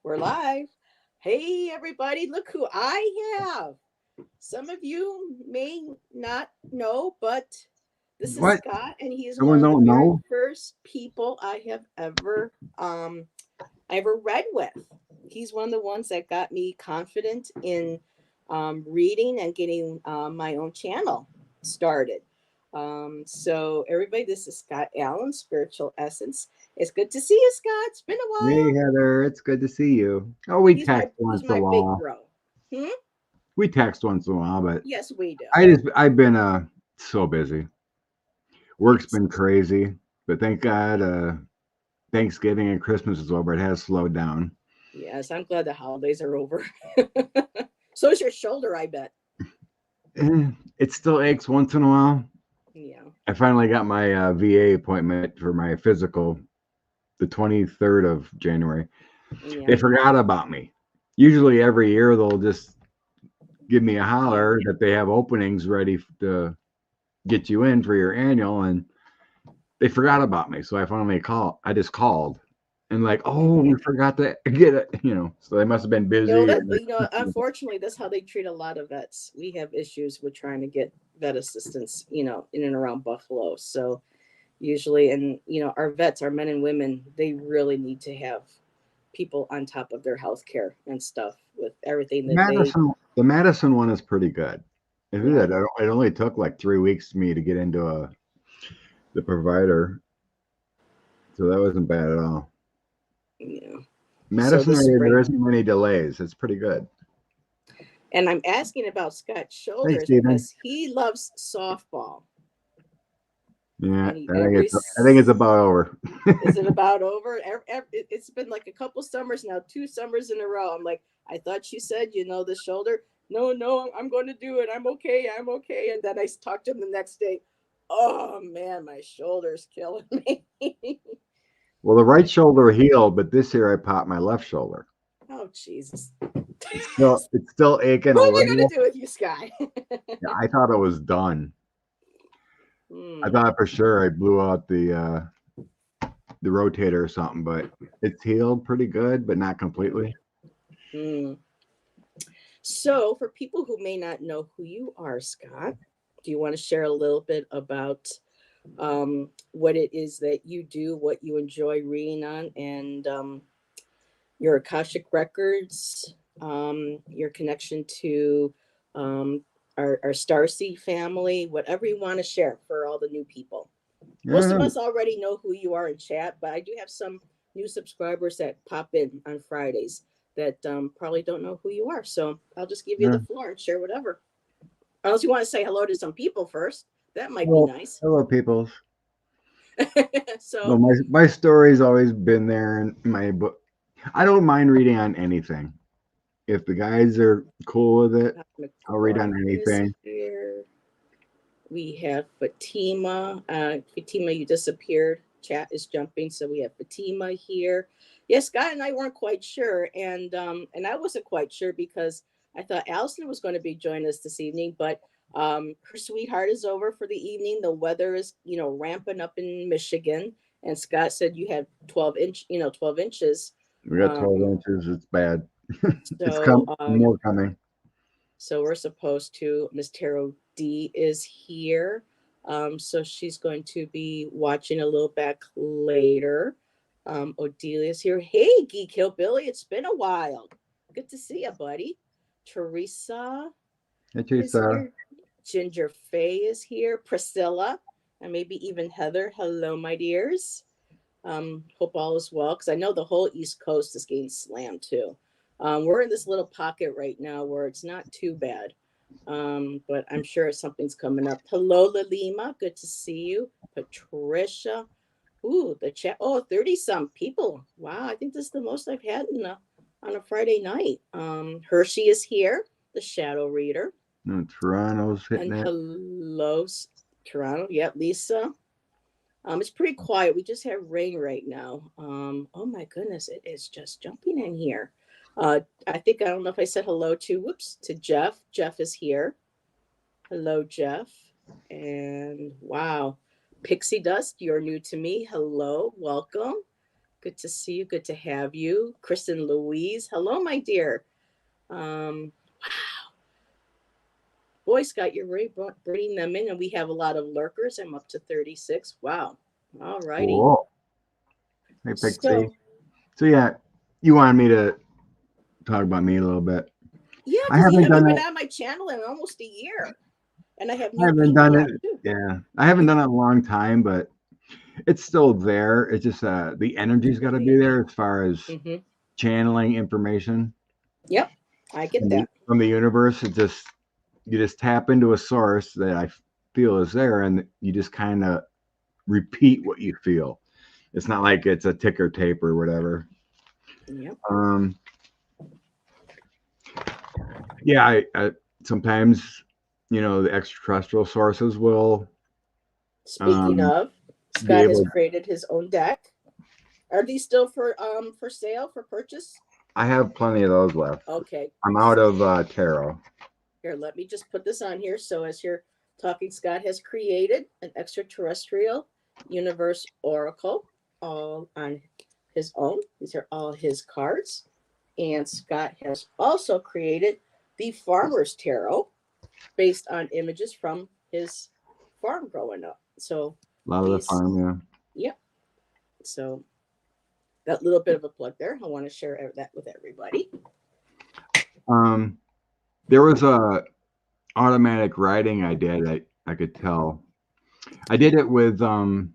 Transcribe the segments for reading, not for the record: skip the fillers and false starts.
We're live. Hey, everybody, look who I have. Some of you may not know, but this is What? Scott, and he is one Someone of the don't very know? first people I ever read with. He's one of the ones that got me confident in reading and getting my own channel started. So everybody, this is Scott Allen, Spiritual Essence. It's good to see you, Scott. It's been a Hey, while. Heather, it's good to see you. Oh, we He's my text he's once in a my big while. bro. Hmm? We text once in a while, but Yes, we do. I've been so busy. Work's Yes. been crazy, but thank God Thanksgiving and Christmas is over. It has slowed down. Yes, I'm glad the holidays are over. So is your shoulder, I bet. It still aches once in a while. Yeah. I finally got my VA appointment for my physical the 23rd of January. They Yeah. forgot about me. Usually every year they'll just give me a holler that they have openings ready to get you in for your annual, and they forgot about me. So I just called and like, oh, we Mhm. forgot to get it, So they must have been busy. Unfortunately, that's how they treat a lot of vets. We have issues with trying to get vet assistance, in and around Buffalo. So usually, and our vets, our men and women, they really need to have people on top of their health care and stuff with everything that they, The Madison one is pretty good. yeah, It only took like 3 weeks to me to get into the provider, so that wasn't bad at all. yeah. So Madison this area, there spring, isn't many delays. It's pretty good. and I'm asking about Scott's Hey, shoulders Stephen. because he loves softball, Yeah, and he every I think it's about over. is it about over? It's been like a couple summers now, 2 summers in a row. I'm like, I thought you said, the shoulder. No, no, I'm going to do it. I'm okay. I'm okay. And then I talked to him the next day. Oh man, my shoulder's killing me. Well, the right shoulder healed, but this year I popped my left shoulder. Oh Jesus. It's still aching What a am I going little. to do with you, Sky? Yeah, I thought it was done. I Hmm. thought for sure I blew out the rotator or something, but it's healed pretty good, but not completely. Hmm. So, for people who may not know who you are, Scott, do you want to share a little bit about what it is that you do, what you enjoy reading on, and your Akashic records, your connection to um, our Starseed family, whatever you want to share for all the new people. Most of Yeah. us already know who you are in chat, but I do have some new subscribers that pop in on Fridays that probably don't know who you are. So I'll just give you Yeah. the floor and share whatever. Unless you want to say hello to some people first, that might be Well, nice. hello, people. Well, So my story's always been there in my book. I don't mind reading on anything. If the guys are cool with it, I'll read on McLaughlin is anything. here. We have Fatima. Fatima, you disappeared. Chat is jumping, so we have Fatima here. Yes, Scott and I weren't quite sure, and I wasn't quite sure because I thought Allison was going to be joining us this evening, but her sweetheart is over for the evening. The weather is, ramping up in Michigan, and Scott said you had 12 inches. We got 12 Um, inches. It's bad. It's so more coming. So we're supposed to, Miss Tarot D is here. So she's going to be watching a little back later. Odelia's here. Hey, Geek Hillbilly, it's been a while. Good to see you, buddy. Teresa Hey, is Teresa. here. Ginger Faye is here. Priscilla, and maybe even Heather. Hello, my dears. Hope all is well because I know the whole East Coast is getting slammed too. We're in this little pocket right now where it's not too bad, but I'm sure something's coming up. Hello, Lalima. Good to see you. Patricia. Ooh, the chat. Oh, 30 some people. Wow, I think this is the most I've had on a Friday night. Hershey is here, the shadow reader. Toronto's hitting And it. hello, Toronto. Yep, Lisa. It's pretty quiet. We just have rain right now. Oh my goodness, it is just jumping in here. I don't know if I said hello to Jeff. Jeff is here. Hello, Jeff. And wow, Pixie Dust, you're new to me. Hello, welcome. Good to see you. Good to have you. Kristen Louise. Hello, my dear. Wow. Boy, Scott, you're really bringing them in, and we have a lot of lurkers. I'm up to 36. Wow. All righty. Cool. Hey, Pixie. So, So yeah, you wanted me to talk about me a little bit. yeah, I because you haven't haven't done been it. on my channel in almost a year. And I have I new haven't people done on it. too. Yeah, I haven't done it in a long time, but it's still there. It's just the energy's got to be there as far as Mm-hmm. channeling information Yep, I get from the, that. from the universe. It just you just tap into a source that I feel is there, and you just kind of repeat what you feel. It's not like it's a ticker tape or whatever. Yep. Yeah, I sometimes the extraterrestrial sources will Speaking of, be Scott has able. created his own deck. Are these still for sale, for purchase? I have plenty of those left. Okay. I'm out of tarot. Here, let me just put this on here. So as you're talking, Scott has created an extraterrestrial universe oracle all on his own. These are all his cards. And Scott has also created the Farmer's Tarot based on images from his farm growing up. So A lot of the farm, yeah. Yep. So that little bit of a plug there. I want to share that with everybody. There was a automatic writing I did. I could tell. I did it with the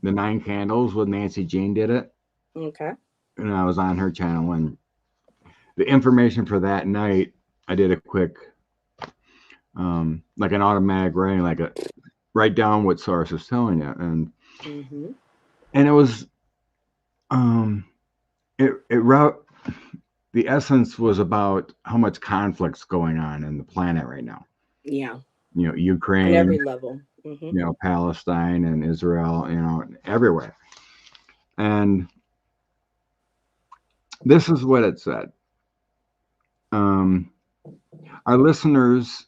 9 Candles with Nancy Jean did it. Okay. And I was on her channel, and the information for that night, I did a quick, like an automatic writing, like a write down what source is telling you, and and it was, it wrote. The essence was about how much conflict's going on in the planet right now. Yeah. Ukraine, on every level. Palestine and Israel, everywhere. And this is what it said. Our listeners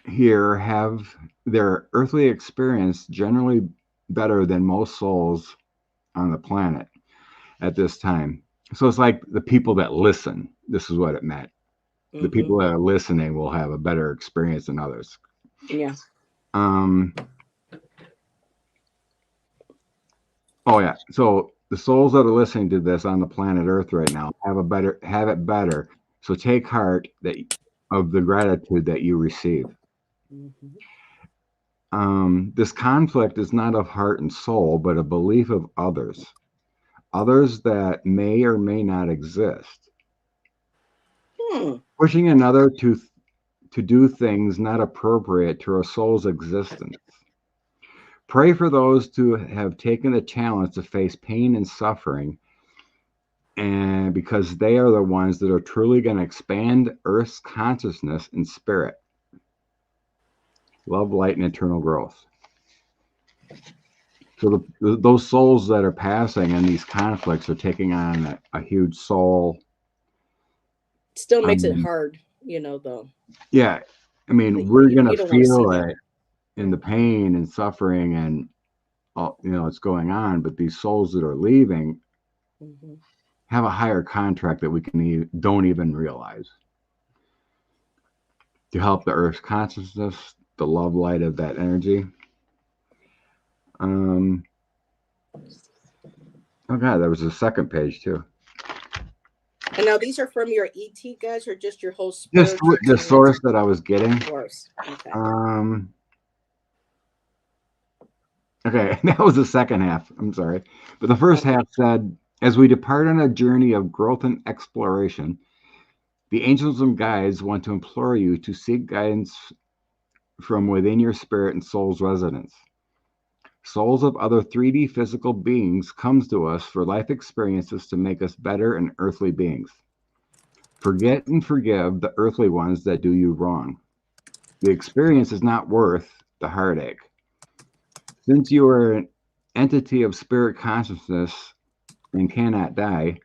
here have their earthly experience generally better than most souls on the planet at this time. So it's like the people that listen. This is what it meant. The people that are listening will have a better experience than others. Yeah. Oh yeah. So the souls that are listening to this on the planet Earth right now have it better. So take heart of the gratitude that you receive. This conflict is not of heart and soul, but a belief of others that may or may not exist. Pushing another to do things not appropriate to a soul's existence. Pray for those who have taken the challenge to face pain and suffering, and because they are the ones that are truly going to expand Earth's consciousness and spirit. Love, light, and eternal growth. So those souls that are passing and these conflicts are taking on a huge soul. Still makes it hard, though. Yeah. I mean, we're going to feel it in the Mm-hmm. pain and suffering and, it's going on. But these souls that are leaving have a higher contract that we don't even realize to help the Earth's consciousness, the love light of that energy. Oh God, there was a second page too. And now these are from your ET guys, or just your whole spiritual? Just the source that I was getting. Of course. Okay. Okay, that was the second half. I'm sorry, but the first half said, "As we depart on a journey of growth and exploration, the angels and guides want to implore you to seek guidance from within your spirit and soul's residence. Souls of other 3D physical beings comes to us for life experiences to make us better and earthly beings. Forget and forgive the earthly ones that do you wrong. The experience is not worth the heartache. Since you are an entity of spirit consciousness and cannot die,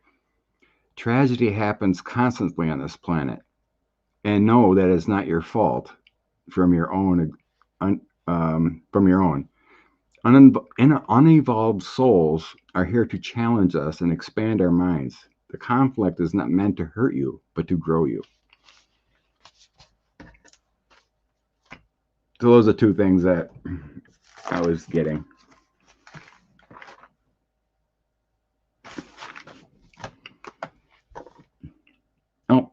tragedy happens constantly on this planet. And know that it's not your fault from your own. Unevolved souls are here to challenge us and expand our minds. The conflict is not meant to hurt you, but to grow you. So those are two things that I was getting. Oh,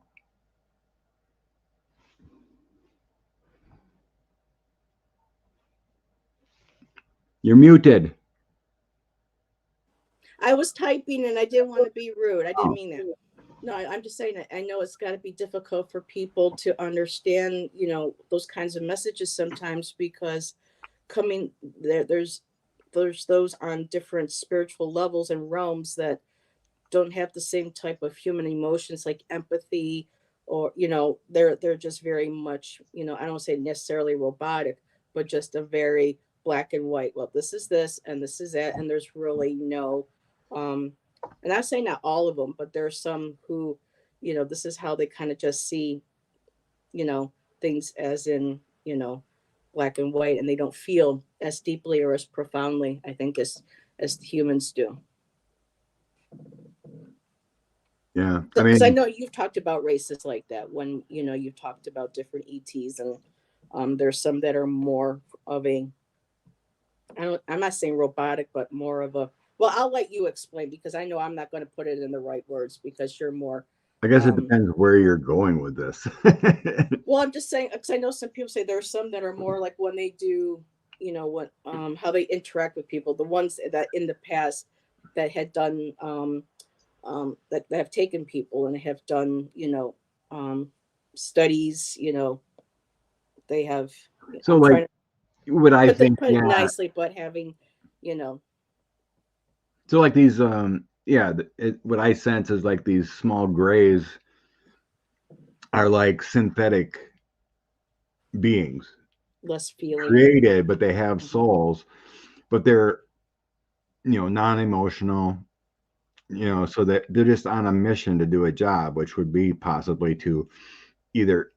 you're muted. I was typing and I didn't want to be rude. I didn't Oh, mean that. No, I'm just saying that I know it's got to be difficult for people to understand, those kinds of messages sometimes because coming there's those on different spiritual levels and realms that don't have the same type of human emotions like empathy or they're just very much I don't say necessarily robotic but just a very black and white, well, this is this and this is that, and there's really no um and I say not all of them, but there are some who this is how they kind of just see you know things as in black and white, and they don't feel as deeply or as profoundly, I think, as humans do. yeah. I Because I mean, know you've talked about races like that when you've talked about different ETs, and there's some that are more of a I'm not saying robotic, but more of a, well, I'll let you explain because I know I'm not going to put it in the right words because you're more I guess it um depends where you're going with this. well, I'm just saying because I know some people say there are some that are more like when they do what how they interact with people, the ones that in the past that had done that have taken people and have done studies, they have, So, I'm like, trying to what I think, put it yeah. nicely, but having you know So, like these, yeah. What I sense is like these small grays are like synthetic beings less feeling. created, but they have Mhm. souls, but they're non-emotional. So that they're just on a mission to do a job, which would be possibly to either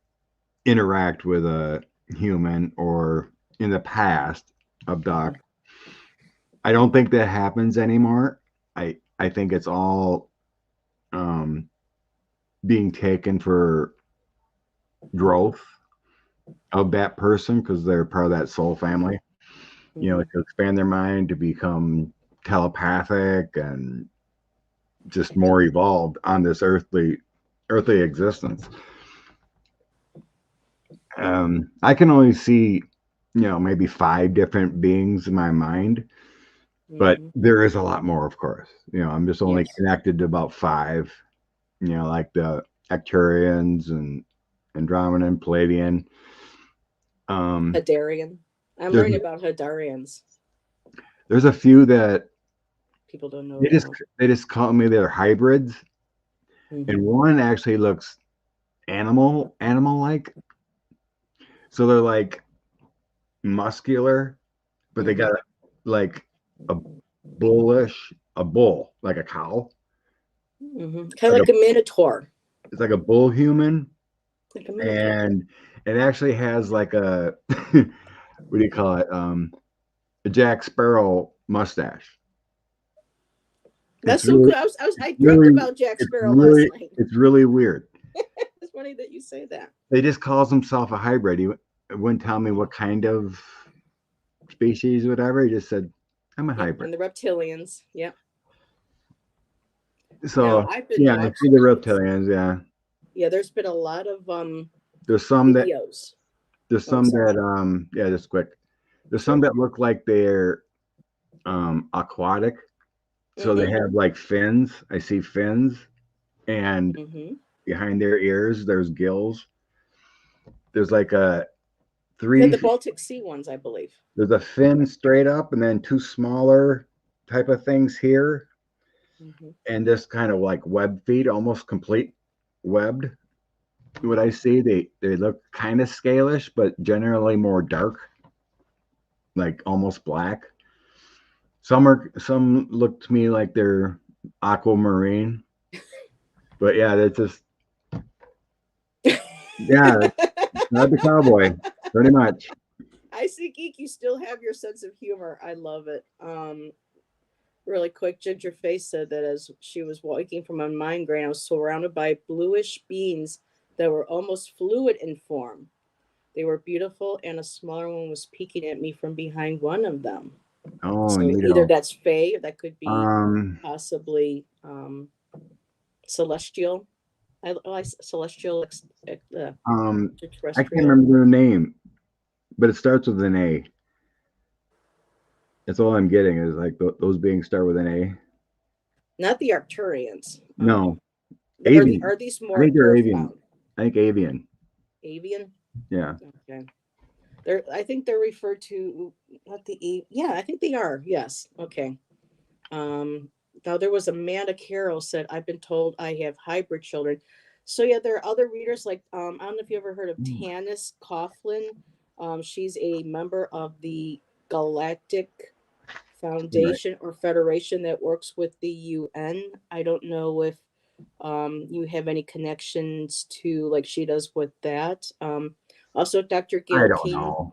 interact with a human or in the past abduct. I don't think that happens anymore. I think it's all um, being taken for growth of that person because they're part of that soul family. Hmm. To expand their mind, to become telepathic and just more evolved on this earthly existence. I can only see, maybe five different beings in my mind, but Hmm. there is a lot more, of course. I'm just only Yes. connected to about five. Like the Acturians and Andromedan, Palladian. Um, Hadarian. I'm there's learning about Hadarians. there's a few that People don't know they just about. they just call me they're hybrids, and Hmm. one actually looks animal like. So they're like muscular, but they Hmm. got like a a bull, like a cow, Hmm. Kind of like a like a minotaur. it's like a bull human, Like a minotaur. and it actually has like a what do you call it? A Jack Sparrow mustache. It's That's so really, good. I dreamt really, about Jack it's Sparrow last really, night. it's really weird. It's funny that you say that. They just calls himself a hybrid. He wouldn't tell me what kind of species, whatever. He just said, "I'm a Yep, hybrid." and the reptilians. Yep. Now So I've been yeah, I see the watching. reptilians. Yeah, Yeah, there's been a lot of there's some that videos. there's Oh, I'm some sorry. that yeah, just quick. There's some Sure. that look like they're aquatic. So they Mm-hmm. have like fins. I see fins, and Mm-hmm. behind their ears, there's gills. There's like a They're three. the Baltic Sea ones, I believe. There's a fin straight up, and then two smaller type of things here, Mm-hmm. and this kind of like web feet, almost complete webbed. What I see, they look kind of scalish, but generally more dark, like almost black. Some look to me like they're aquamarine, but yeah, that's just yeah, not the cowboy, pretty much. I see, Geek, you still have your sense of humor. I love it. Really quick, Ginger Face said that as she was waking from a migraine, I was surrounded by bluish beings that were almost fluid in form. They were beautiful, and a smaller one was peeking at me from behind one of them. Oh, So either neato. that's Fae, or that could be Um, possibly celestial. Celestial, I can't terrestrial. remember their name, but it starts with an A. That's all I'm getting is like those beings start with an A. Not the Arcturians. No, Are avian. these I more think they're avian. earthbound? I think avian. Avian. Yeah. Okay. I think they're referred to not yeah, I think they are. Yes. Okay. Um Now there was Amanda Carroll said, I've been told I have hybrid children. So yeah, there are other readers like I don't know if you ever heard of Tanis Coughlin. She's a member of the Galactic Right. Foundation or Federation that works with the UN. I don't know if you have any connections to like she does with that. Also Dr. I Gail don't King. know.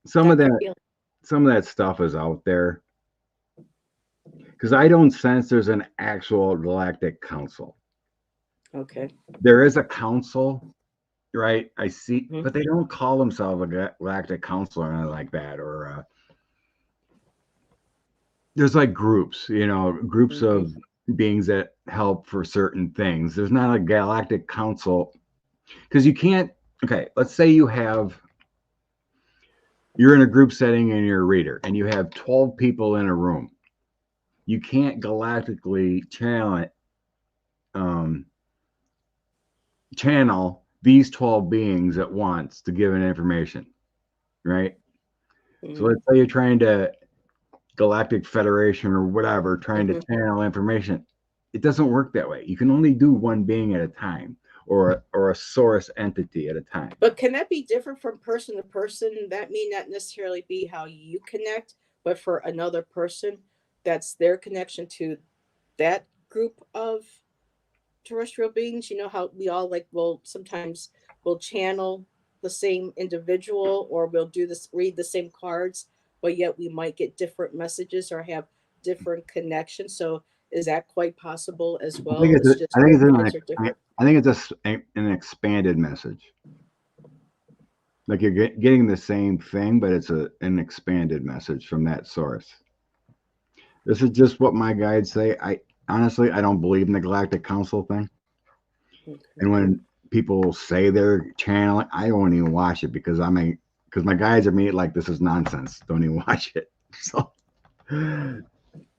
Some of Dr. that Gail. some of that stuff is out there because I don't sense there's an actual galactic council. Okay. There is a council, right? I see, Mhm. but they don't call themselves a galactic council or anything like that. Or there's like groups, groups Mhm. of beings that help for certain things. There's not a galactic council because you can't. Okay, let's say you're in a group setting and you're a reader and you have 12 people in a room. You can't galactically um, channel these 12 beings at once to give an information, right? So Mhm. let's say you're trying to Galactic Federation or whatever, trying to Mhm. channel information. It doesn't work that way. You can only do one being at a time or a source entity at a time. But can that be different from person to person? That may not necessarily be how you connect, but for another person, that's their connection to that group of terrestrial beings. You know how we all like will sometimes will channel the same individual or we'll do this read the same cards, but yet we might get different messages or have different connections. So is that quite possible as I think well? it's It's a, just I think your it's cards an, are different. I think it's an expanded message. Like you're getting the same thing, but it's an expanded message from that source. This is just what my guides say. I honestly I don't believe in the Galactic Council thing. Okay. And when people say they're channeling, I don't even watch it because because my guides are me like this is nonsense. Don't even watch it. So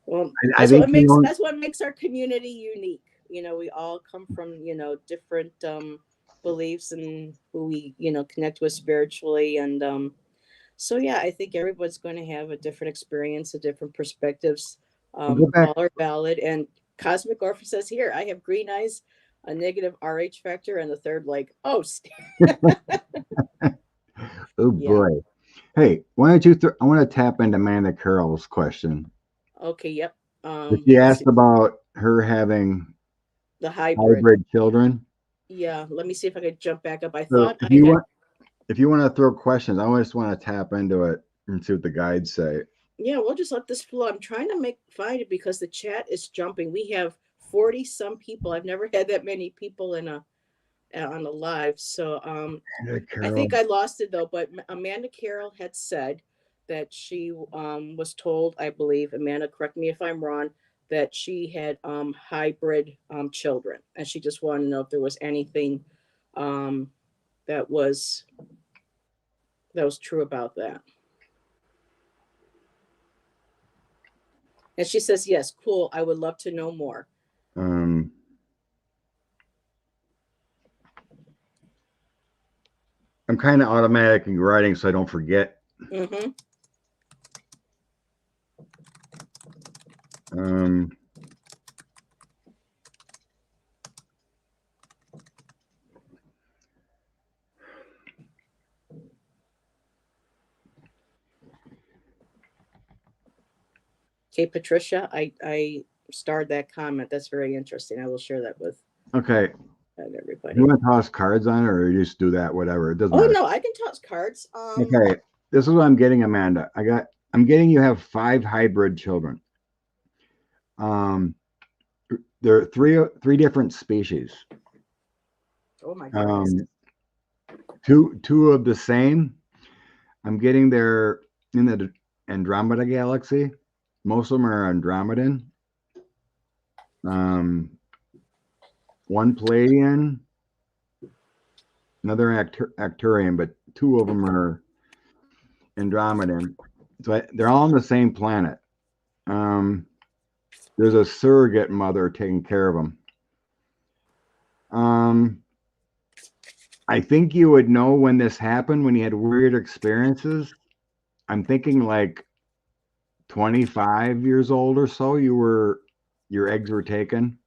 Well, I think that's what makes our community unique. You know, we all come from, different beliefs and who we, connect with spiritually and so yeah, I think everyone's going to have a different experience, a different perspectives. we'll go back. All are valid and Cosmic Orphan says here, I have green eyes, a negative RH factor and the third like, oh, Oh yeah. boy. Hey, why don't you? I want to tap into Amanda Carroll's question. Okay, yep. She Let's see. asked about her having The hybrid. hybrid children. Yeah, let me see if I could jump back up. I So thought I had. if you want to throw questions, I just want to tap into it and see what the guides say. Yeah, we'll just let this flow. I'm trying to find it because the chat is jumping. We have 40 some people. I've never had that many people in a on a live. So Amanda I Carroll. think I lost it though, but Amanda Carroll had said that she was told, I believe, Amanda, correct me if I'm wrong, that she had hybrid children. And she just wanted to know if there was anything um that was true about that. And she says, yes, cool. I would love to know more. Um, I'm kind of automatic in writing, so I don't forget. Mm-hmm. Um, Okay, Patricia, I starred that comment. That's very interesting. I will share that with okay. You everybody. want to toss cards on it, or you just do that? Whatever. It doesn't Oh matter. no, I can toss cards. Okay. this is what I'm getting, Amanda. I'm getting you have 5 hybrid children. Um, there are three different species. Oh my goodness. Two of the same. I'm getting there in the Andromeda galaxy. Most of them are Andromedan. One Palladian, another Arcturian, but 2 of them are Andromedan. So they're all on the same planet. There's a surrogate mother taking care of them. I think you would know when this happened, when you had weird experiences. I'm thinking like 25 years old or so. Your eggs were taken.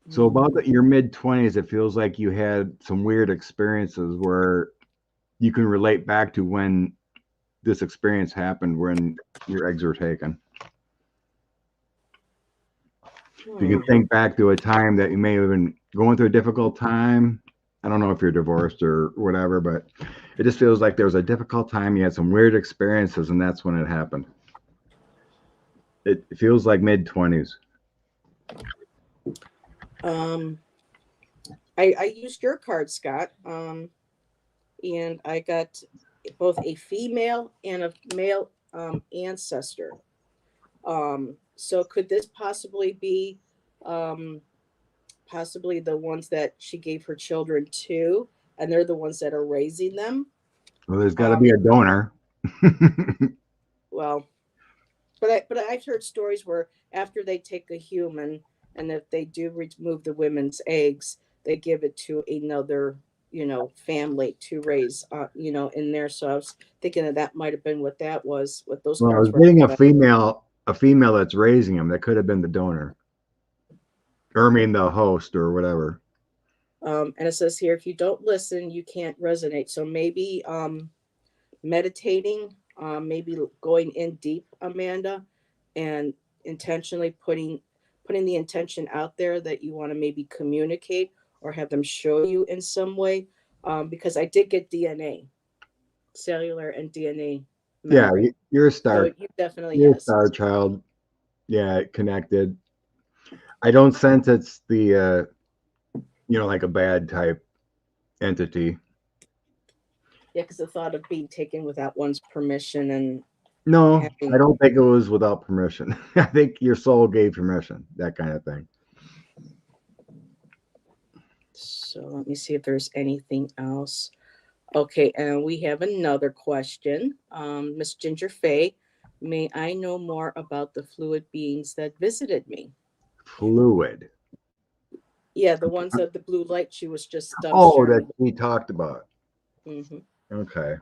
So about your mid 20s, it feels like you had some weird experiences where you can relate back to when this experience happened, when your eggs were taken. So you can think back to a time that you may have been going through a difficult time. I don't know if you're divorced or whatever, but it just feels like there was a difficult time. You had some weird experiences, and that's when it happened. It feels like mid 20s. I used your card, Scott, and I got both a female and a male ancestor. So could this possibly be possibly the ones that she gave her children to, and they're the ones that are raising them? Well, there's got to be a donor. Well, but I've heard stories where after they take a human, and if they do remove the women's eggs, they give it to another, family to raise, in there. So I was thinking that might have been what that was, what those Well, I cards was were. getting a female that's raising them. That could have been the donor, or I mean the host or whatever. And it says here, if you don't listen, you can't resonate. So maybe meditating, maybe going in deep, Amanda, and intentionally putting the intention out there that you want to maybe communicate or have them show you in some way. Because I did get DNA, cellular and DNA Yeah, memory. you're a So star. you definitely, You're a yes. star child. Yeah, connected. I don't sense it's the like a bad type entity. Yeah, because the thought of being taken without one's permission and No, I having. don't think it was without permission. I think your soul gave permission, that kind of thing. So let me see if there's anything else. Okay, and we have another question. Miss Ginger Faye, may I know more about the fluid beings that visited me? Fluid. Yeah, the ones of the blue light she was just Oh, that sharing. we talked about. Hmm. Okay.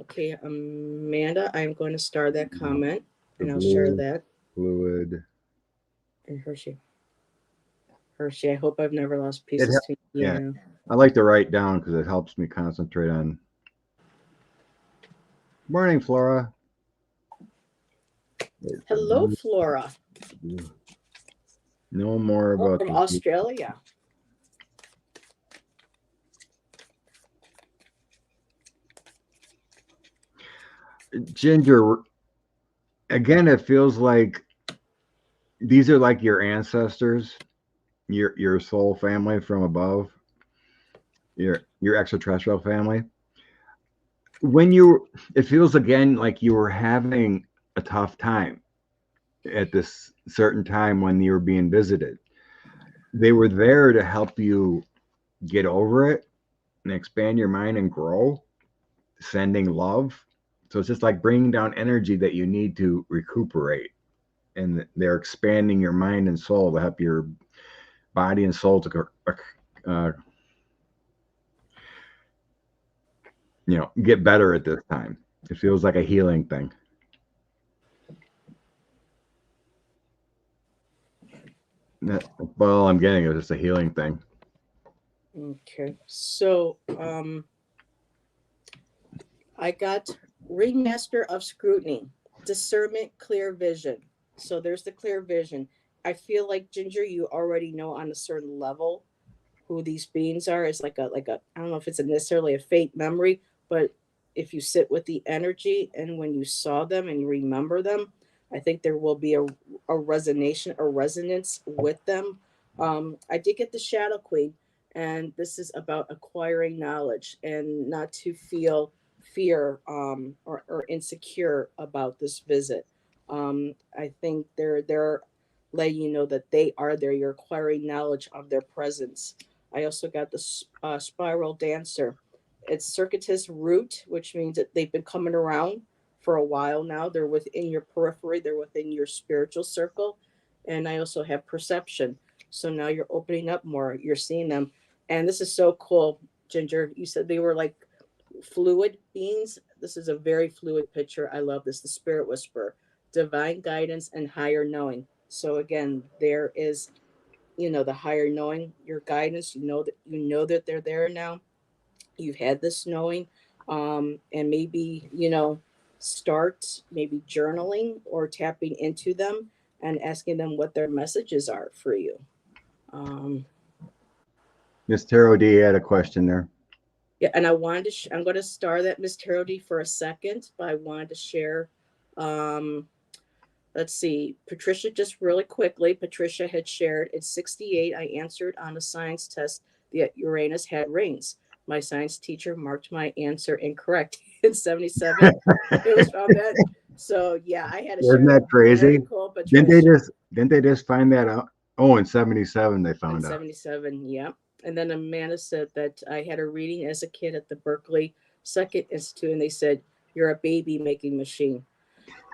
Okay, Amanda, I'm going to star that comment, The and I'll share blue that. fluid. And Hershey, I hope I've never lost It pieces to yeah. you. I like to write down because it helps me concentrate on. Morning, Flora. Hello, Flora. No more Oh, about from the Australia. Ginger. Again, it feels like these are like your ancestors, your soul family from above, your extraterrestrial family. It feels again like you were having a tough time at this certain time when you were being visited. They were there to help you get over it and expand your mind and grow, sending love. So it's just like bringing down energy that you need to recuperate. And they're expanding your mind and soul to help your body and soul to get better at this time. It feels like a healing thing. That's all I'm getting is just a healing thing. Okay, so I got Ringmaster of Scrutiny, Discernment, Clear Vision. So there's the clear vision. I feel like Ginger, you already know on a certain level who these beings are. It's like a I don't know if it's necessarily a faint memory, but if you sit with the energy and when you saw them and you remember them, I think there will be a resonance with them. I did get the Shadow Queen, and this is about acquiring knowledge and not to feel fear or insecure about this visit. I think they're letting you know that they are there. You're acquiring knowledge of their presence. I also got the spiral dancer. It's circuitous root, which means that they've been coming around for a while now. They're within your periphery, they're within your spiritual circle. And I also have perception. So now you're opening up more, you're seeing them. And this is so cool, Ginger. You said they were like fluid beings. This is a very fluid picture. I love this. The Spirit Whisperer, divine guidance and higher knowing. So again, there is, the higher knowing, your guidance. You know that they're there now. You've had this knowing, and maybe start maybe journaling or tapping into them and asking them what their messages are for you. um, Miss Tarot D had a question there. yeah, and I wanted to I'm going to star that Miss Tarot D for a second, but I wanted to share. um, let's see, Patricia, just really quickly, Patricia had shared at 68 I answered on a science test that Uranus had rings. My science teacher marked my answer incorrect. In 77 it was found that. So yeah, I had to Isn't share that that. Very crazy? cool, Didn't they Patricia. just find that out? Oh, in 77 they In found out. 77, yeah. And then Amanda said that I had a reading as a kid at the Berkeley Second Institute, and they said, "You're a baby making machine."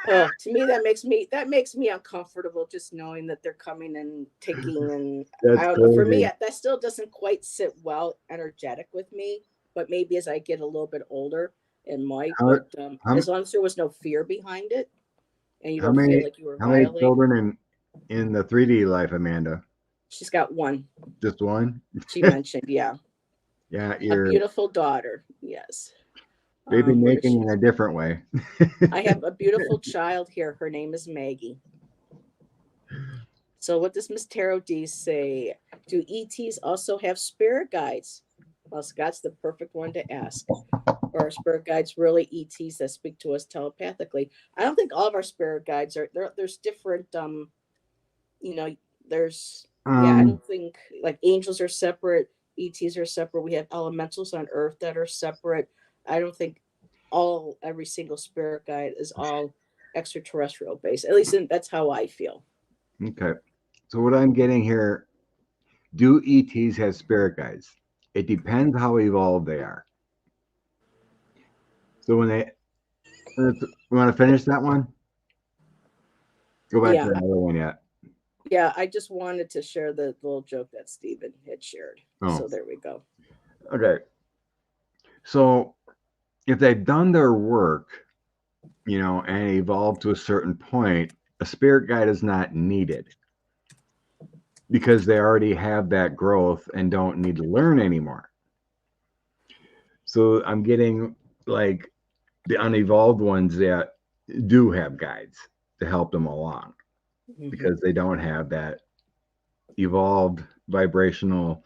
Oh, to me that makes me uncomfortable, just knowing that they're coming and taking, and I That's don't know. For me, crazy. that still doesn't quite sit well energetic with me. But maybe as I get a little bit older, it might. How, But how, as long as there was no fear behind it, and you how don't feel many like you were how many violated. children in the 3D life, Amanda? She's got one. Just one? She mentioned, yeah, Yeah, a you're beautiful daughter. Yes. baby Where did making she? in a different way. I have a beautiful child here. Her name is Maggie. So, what does Miss Tarot D say? Do ETs also have spirit guides? Well, Scott's the perfect one to ask. Or are spirit guides really ETs that speak to us telepathically? I don't think all of our spirit guides are there. There's different, you know, there's, yeah, I Um, don't think like angels are separate, ETs are separate. We have elementals on Earth that are separate. I don't think every single spirit guide is all extraterrestrial based. At least that's how I feel. okay. So what I'm getting here, do ETs have spirit guides? It depends how evolved they are. So when they, you want to finish that one? Go back to Yeah, the other one yet. yeah. I just wanted to share the little joke that Stephen had shared. Oh, So there we go. okay. So if they've done their work, and evolved to a certain point, a spirit guide is not needed because they already have that growth and don't need to learn anymore. So I'm getting like the unevolved ones that do have guides to help them along Hmm. because they don't have that evolved vibrational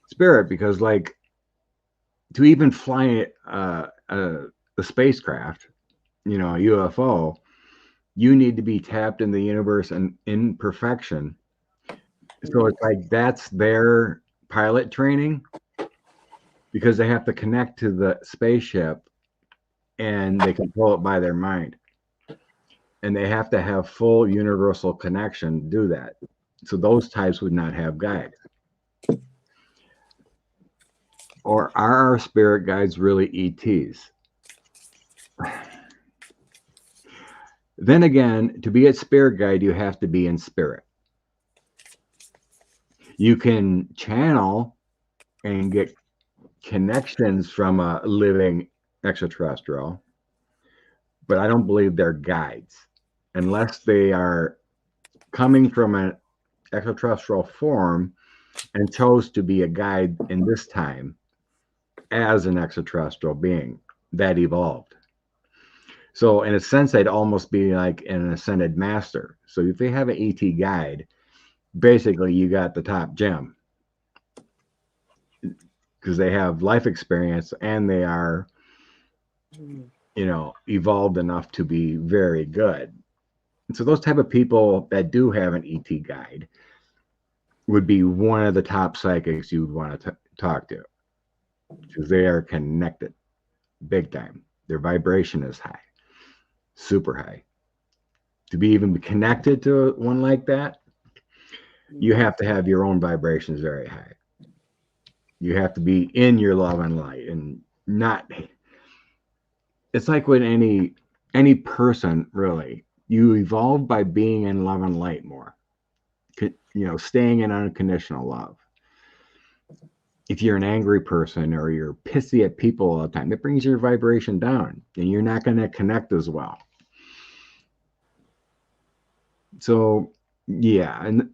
spirit. Because, like, to even fly a spacecraft, a UFO, you need to be tapped in the universe and in perfection. So Yeah. it's like that's their pilot training because they have to connect to the spaceship and they control it by their mind. And they have to have full universal connection to do that. So those types would not have guides. Or are our spirit guides really ETs? Then again, to be a spirit guide, you have to be in spirit. You can channel and get connections from a living extraterrestrial, but I don't believe they're guides unless they are coming from an extraterrestrial form and chose to be a guide in this time as an extraterrestrial being that evolved. So, in a sense, they'd almost be like an ascended master. So, if they have an ET guide, basically you got the top gem because they have life experience and they are Mm. evolved enough to be very good. And so those type of people that do have an ET guide would be one of the top psychics you would want to talk to, because they are connected big time. Their vibration is high, super high. To be even connected to one like that, you Mhm. have to have your own vibrations very high. You have to be in your love and light, and not. It's like with any person, really. You evolve by being in love and light more. Staying in unconditional love. If you're an angry person or you're pissy at people all the time, it brings your vibration down, and you're not going to connect as well. So, yeah, and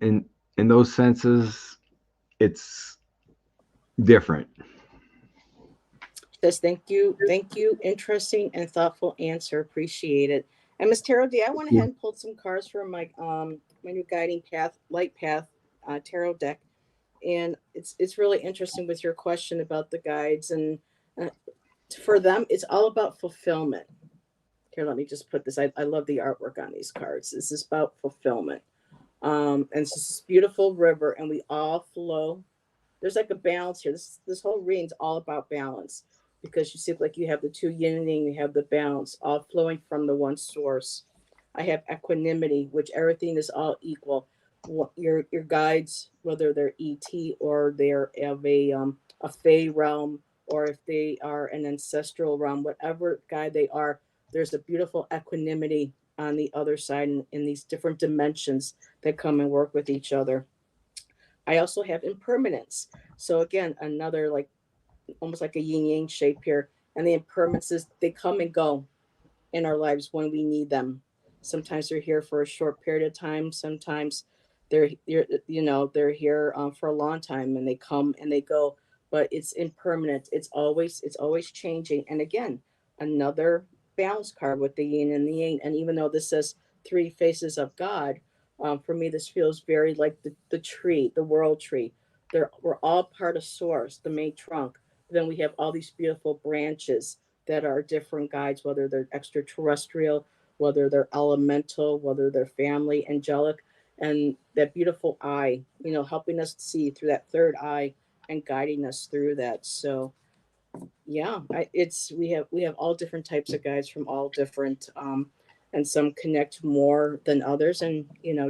in those senses, it's different. Says thank you, interesting and thoughtful answer, appreciate it. And Miss Tarot D, I went ahead and pulled some cards from my new guiding path, light path, tarot deck, and it's really interesting with your question about the guides, and uh, for them it's all about fulfillment. Here, let me just put this. I love the artwork on these cards. This is about fulfillment. And it's just this beautiful river, and we all flow. There's like a balance here. This whole reading's all about balance, because you see, like, you have the two yin and yang, you have the balance, all flowing from the one source. I have equanimity, which everything is all equal. Your guides, whether they're ET or they're of a Fey realm, or if they are an ancestral realm, whatever guide they are, there's a beautiful equanimity on the other side, in these different dimensions that come and work with each other. I also have impermanence. So again, another, like, almost like a yin yang shape here. And the impermanences, they come and go in our lives when we need them. Sometimes they're here for a short period of time. Sometimes they're here for a long time, and they come and they go. But it's impermanent. It's always changing. And again, another balance card with the yin and the yang. And even though this says three faces of God, for me this feels very like the tree, the world tree. We're all part of source, the main trunk. Then we have all these beautiful branches that are different guides, whether they're extraterrestrial, whether they're elemental, whether they're family, angelic, and that beautiful eye, helping us see through that third eye and guiding us through that. So yeah, we have all different types of guides from all different, and some connect more than others, and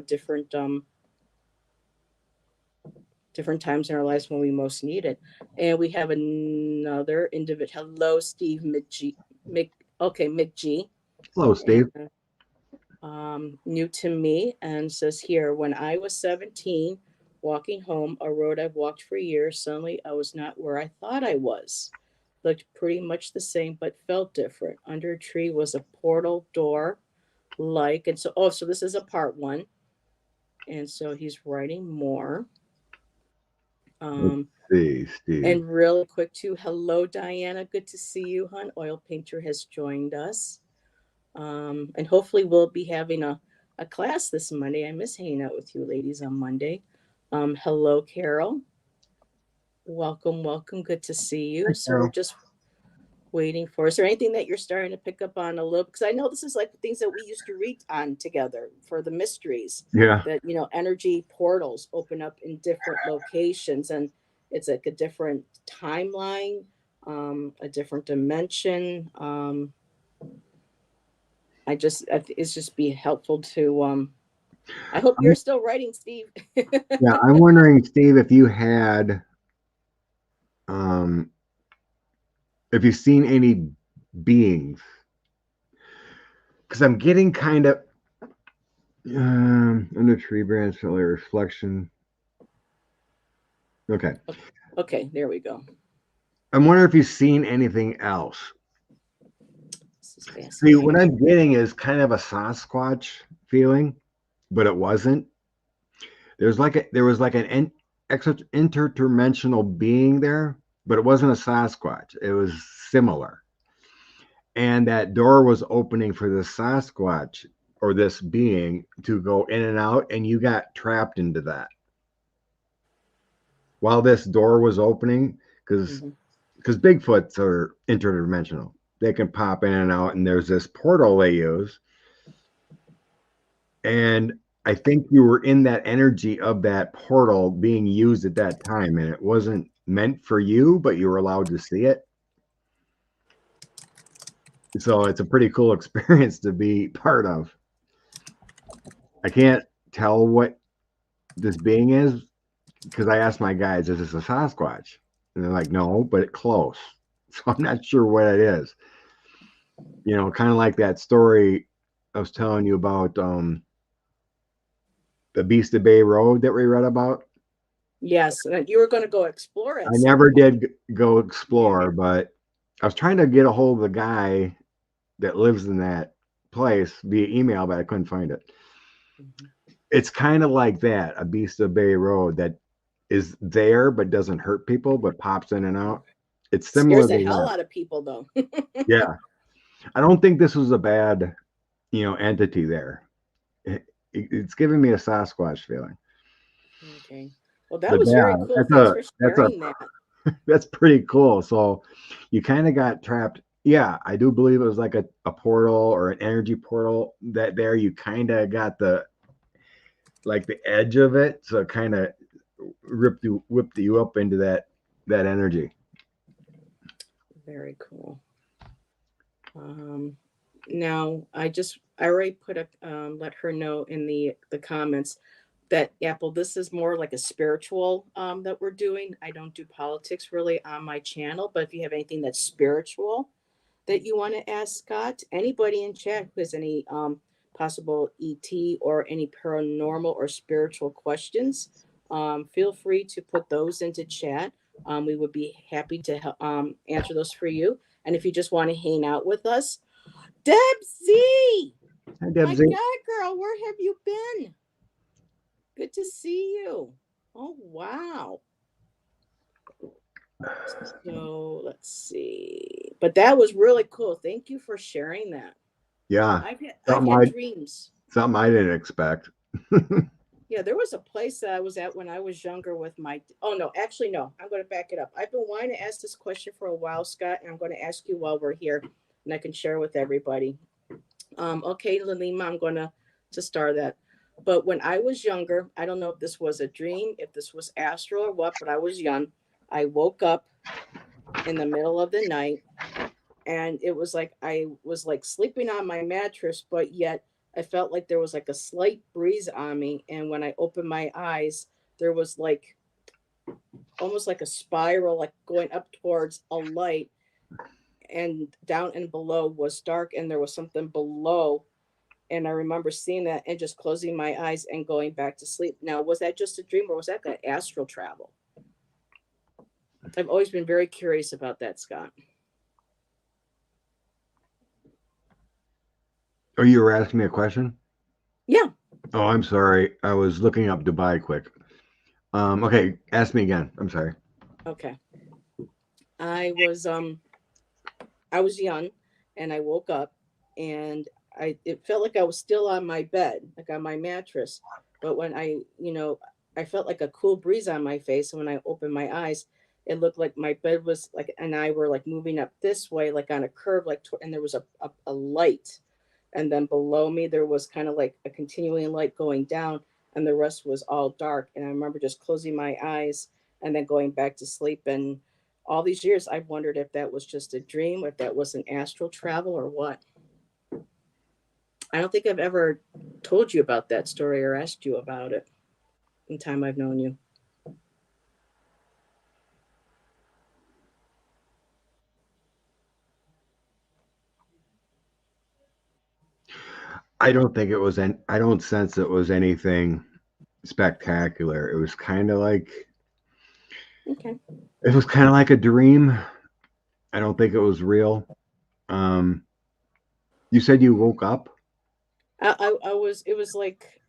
different times in our lives when we most need it. And we have another individual. Hello, Steve McG. Mc, okay, McG. Hello, And Steve. new to me, and says here, when I was 17, walking home a road I've walked for years, suddenly I was not where I thought I was. Looked pretty much the same, but felt different. Under a tree was a portal door, and so this is a part one. And so he's writing more. Let's Um, see, Steve. And really quick too, hello Diana, good to see you, hon. Oil Painter has joined us. And hopefully we'll be having a class this Monday. I miss hanging out with you ladies on Monday. Hello Carol. Welcome, welcome. Good to see Hi, you. So we're Carol. just waiting for. Is there anything that you're starting to pick up on a little? Because I know this is like things that we used to read on together for the mysteries. Yeah. That energy portals open up in different locations, and it's like a different timeline, a different dimension. It's just be helpful to. I hope you're I'm, still writing, Steve. yeah, I'm wondering, Steve, um, if you've seen any beings, because I'm getting kind of under tree branch, a reflection. Okay, Okay, there we go. I'm wondering if you've seen anything else. This is See, what fascinating. I'm getting is kind of a Sasquatch feeling, but it wasn't. There was like an interdimensional being there, but it wasn't a Sasquatch. It was similar, and that door was opening for the Sasquatch or this being to go in and out, and you got trapped into that while this door was opening, because Hmm. Bigfoots are interdimensional. they can pop in and out, and there's this portal they use. And I think you were in that energy of that portal being used at that time, and it wasn't meant for you, but you were allowed to see it. So it's a pretty cool experience to be part of. I can't tell what this being is because I asked my guys, is this a Sasquatch? And they're like, no, but it's close. So I'm not sure what it is. You know, kind of like that story I was telling you about the Beast of Bay Road that we read about. Yes, you were going to go explore I at some never point. did go explore, but I was trying to get a hold of the guy that lives in that place via email, but I couldn't find it. Mhm. It's kind of like that, a Beast of Bay Road that is there but doesn't hurt people, but pops in and out. It's similar Scares to the hell that. out of people, though. Yeah. I don't think this was a bad, entity there. It's giving me a Sasquatch feeling. Okay. Well, that But was yeah, very cool. Thanks for that's a sharing that. that's pretty cool. So you kind of got trapped. Yeah, I do believe it was like a portal or an energy portal that there you kind of got the edge of it. So it kind of whipped you up into that energy. Very cool. Um, Now I already put a let her know in the comments that Apple, this is more like a spiritual that we're doing. I don't do politics really on my channel, but if you have anything that's spiritual that you want to ask Scott, anybody in chat who has any possible ET or any paranormal or spiritual questions, feel free to put those into chat. We would be happy to answer those for you. And if you just want to hang out with us, Debsy, Hi, my Debsy. God, girl, where have you been? Good to see you. Oh, wow. So let's see. But that was really cool. Thank you for sharing that. Yeah, I've something had I dreams. something I didn't expect. Yeah, there was a place that I was at when I was younger with my. Oh no, actually no. I'm going to back it up. I've been wanting to ask this question for a while, Scott, and I'm going to ask you while we're here, and I can share with everybody. Okay, Lalima, I'm going to start that. But when I was younger, I don't know if this was a dream, if this was astral or what, but I was young. I woke up in the middle of the night, and it was like I was like sleeping on my mattress, but yet I felt like there was like a slight breeze on me. And when I opened my eyes, there was like almost like a spiral, like going up towards a light, and down and below was dark, and there was something below. And I remember seeing that and just closing my eyes and going back to sleep. Now, was that just a dream or was that astral travel? I've always been very curious about that, Scott. Oh, you were asking me a question? Yeah. Oh, I'm sorry. I was looking up Dubai quick. Okay, ask me again. I'm sorry. Okay. I was I was young and I woke up and it felt like I was still on my bed, like on my mattress. But when I felt like a cool breeze on my face. And when I opened my eyes, it looked like my bed was like, and I were like moving up this way, like on a curve, and there was a light. And then below me, there was kind of like a continuing light going down, and the rest was all dark. And I remember just closing my eyes and then going back to sleep. And all these years, I've wondered if that was just a dream, if that was an astral travel, or what. I don't think I've ever told you about that story or asked you about it in the time I've known you. I don't think it was I don't sense it was anything spectacular. Okay. It was kind of like a dream. I don't think it was real. Um, you said you woke up. I was, it was like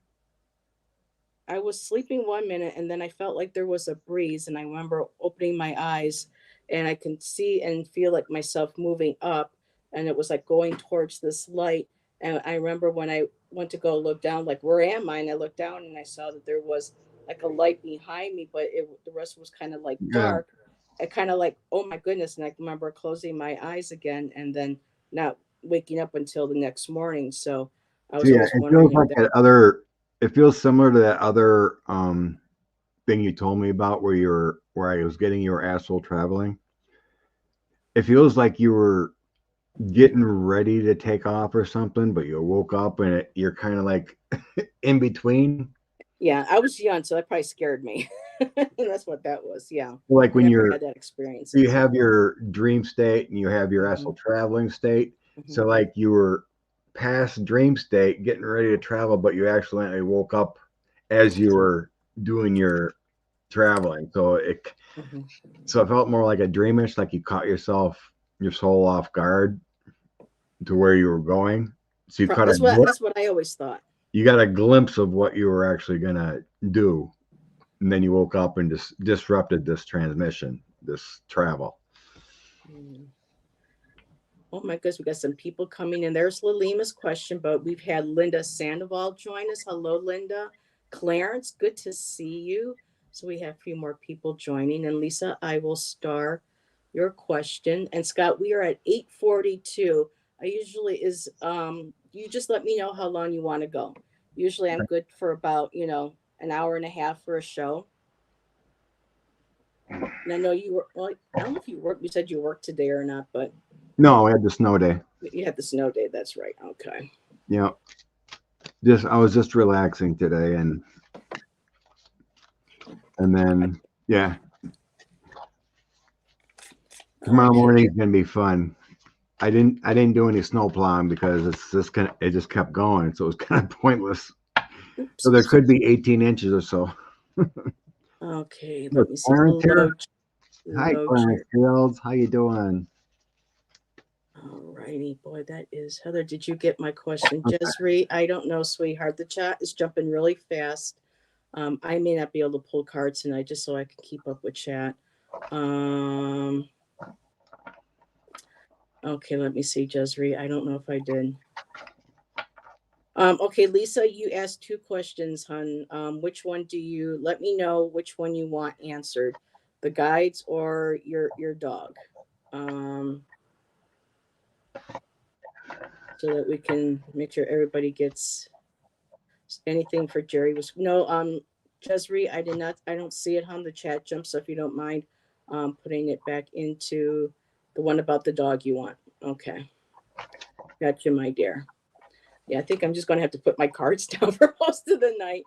I was sleeping 1 minute and then I felt like there was a breeze. And I remember opening my eyes and I can see and feel like myself moving up. And it was like going towards this light. And I remember when I went to go look down, like, where am I? And I looked down and I saw that there was like a light behind me, but the rest was kind of like Yeah. dark. I kind of like, oh my goodness. And I remember closing my eyes again and then not waking up until the next morning. So I So was yeah, always it feels wondering if like that, that other. It feels similar to that other thing you told me about where I was getting your astral traveling. It feels like you were getting ready to take off or something, but you woke up and you're kind of like in between. yeah, I was young, so that probably scared me. And that's what that was. Yeah. Like I when never had that experience you again. have your dream state and you have your Hmm. astral traveling state. Hmm. So like you were past dream state, getting ready to travel, but you accidentally woke up as you were doing your traveling. Hmm. So it felt more like a dreamish, like you caught your soul off guard to where you were going. So That's what I always thought. you got a glimpse of what you were actually gonna do, and then you woke up and just disrupted this transmission, this travel. Mm. Oh my goodness, we got some people coming in. There's Lalima's question, but we've had Linda Sandoval join us. Hello, Linda. Clarence, good to see you. So we have a few more people joining. And Lisa, I will star your question. And Scott, we are at 8:42. I usually is you just let me know how long you want to go. Usually I'm good for about, an hour and a half for a show. And I know you were, well, I don't know if you said you worked today or not, but No, I had the snow day. you had the snow day. That's right. Okay. Yeah, just I was just relaxing today, and then yeah, tomorrow Okay. morning is gonna be fun. I didn't do any snow plowing because it just kept going, so it was kind of pointless. So there Oops. could be 18 inches or so. Okay. Look, Let me see. Clarence here. Hi, Hello, Clarence Jerry. Fields. How you doing? All righty, boy. That is Heather. Did you get my question, Jesri? I don't know, sweetheart. The chat is jumping really fast. I may not be able to pull cards tonight, just so I can keep up with chat. Okay. Let me see, Jesri. I don't know if I did. Okay, Lisa, you asked two questions, hon. Which one do you let me know which one you want answered? The guides or your dog? Um, so that we can make sure everybody gets anything for Jerry was no Jesri, I don't see it on the chat jump, so if you don't mind putting it back into the one about the dog you want. Okay. Gotcha, my dear. Yeah, I think I'm just gonna have to put my cards down for most of the night.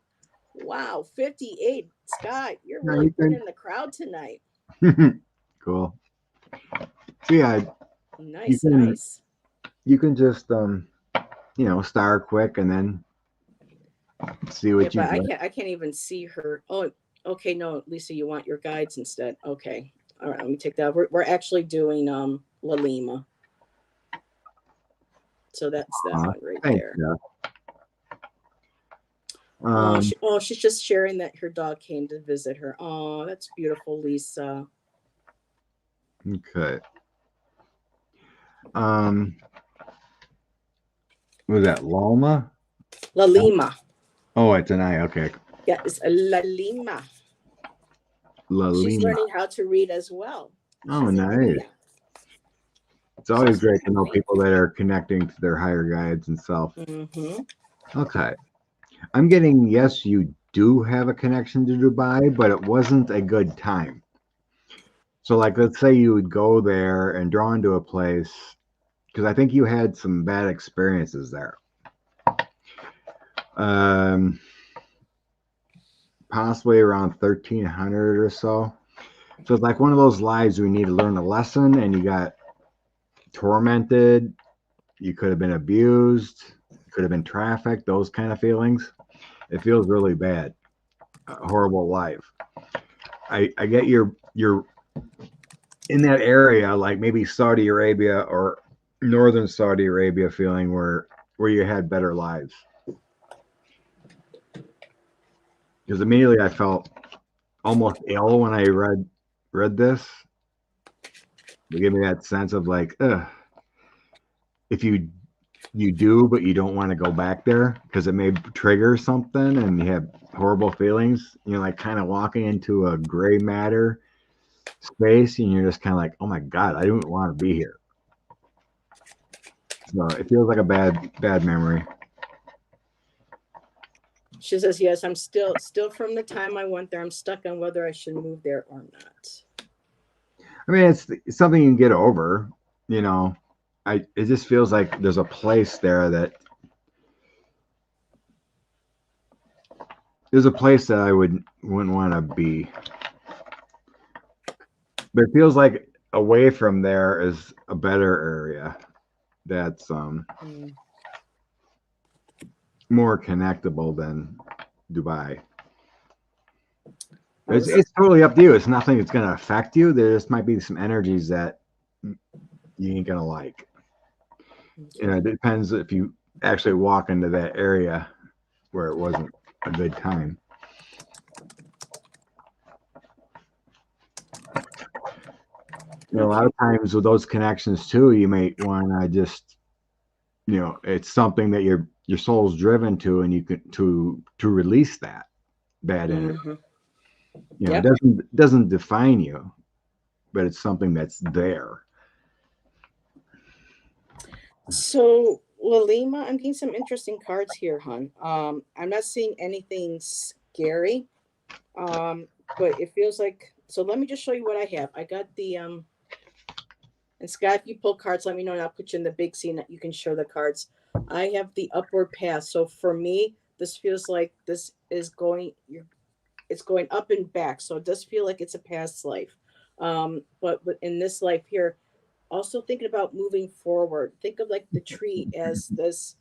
Wow, 58. Scott, you're No, really you putting in the crowd tonight. can. Cool. So yeah, you Nice, can nice. you can just star quick and then see Yeah, what you but get. I can't even see her. Oh, okay, no, Lisa, you want your guides instead. Okay. All right, let me take that. We're actually doing Lalima. So that's that one right Thanks, there. Jeff. She's just sharing that her dog came to visit her. Oh, that's beautiful, Lisa. Okay. Was that Loma? Lalima. Oh, it's an I. Okay. Yeah, it's a Lalima. She's Lalima. learning how to read as well. Oh, She's in nice. India. It's always She's great to in know India. people that are connecting to their higher guides and self. Mm-hmm. Okay. I'm getting, yes, you do have a connection to Dubai, but it wasn't a good time. So, like, let's say you would go there and draw into a place, because I think you had some bad experiences there. Possibly around 1300 or so. So it's like one of those lives where you need to learn a lesson and you got tormented, you could have been abused, could have been trafficked, those kind of feelings. It feels really bad. A horrible life. I get you're in that area, like maybe Saudi Arabia or northern Saudi Arabia feeling where you had better lives. Because immediately I felt almost ill when I read this. It gave me that sense of like, ugh, if you do, but you don't want to go back there because it may trigger something and you have horrible feelings, like kind of walking into a gray matter. space, and you're just kind of like, oh my God, I don't want to be here. So it feels like a bad memory. She says, yes, I'm still from the time I went there. I'm stuck on whether I should move there or not. I mean, it's something you can get over, you know. It just feels like there's a place there I wouldn't want to be. But it feels like away from there is a better area that's Mm. more connectable than Dubai. Oh, this is It's totally up to you. It's nothing that's going to affect you. There just might be some energies that you ain't going to like. You know, okay. it depends if you actually walk into that area where it wasn't a good time. You know, a lot Okay. of times with those connections too, you might want to just, you know, it's something that your soul's driven to, and you can to release that bad energy. Mm-hmm. You know, it Yep. doesn't define you, but it's something that's there. So, Lalima, I'm getting some interesting cards here, hon. I'm not seeing anything scary, but it feels like. So, let me just show you what I have. I got the and Scott, if you pull cards, let me know, and I'll put you in the big scene that you can show the cards. I have the upward path. So for me, this feels like this is going. It's going up and back. So it does feel like it's a past life. But in this life here, also thinking about moving forward. Think of like the tree as this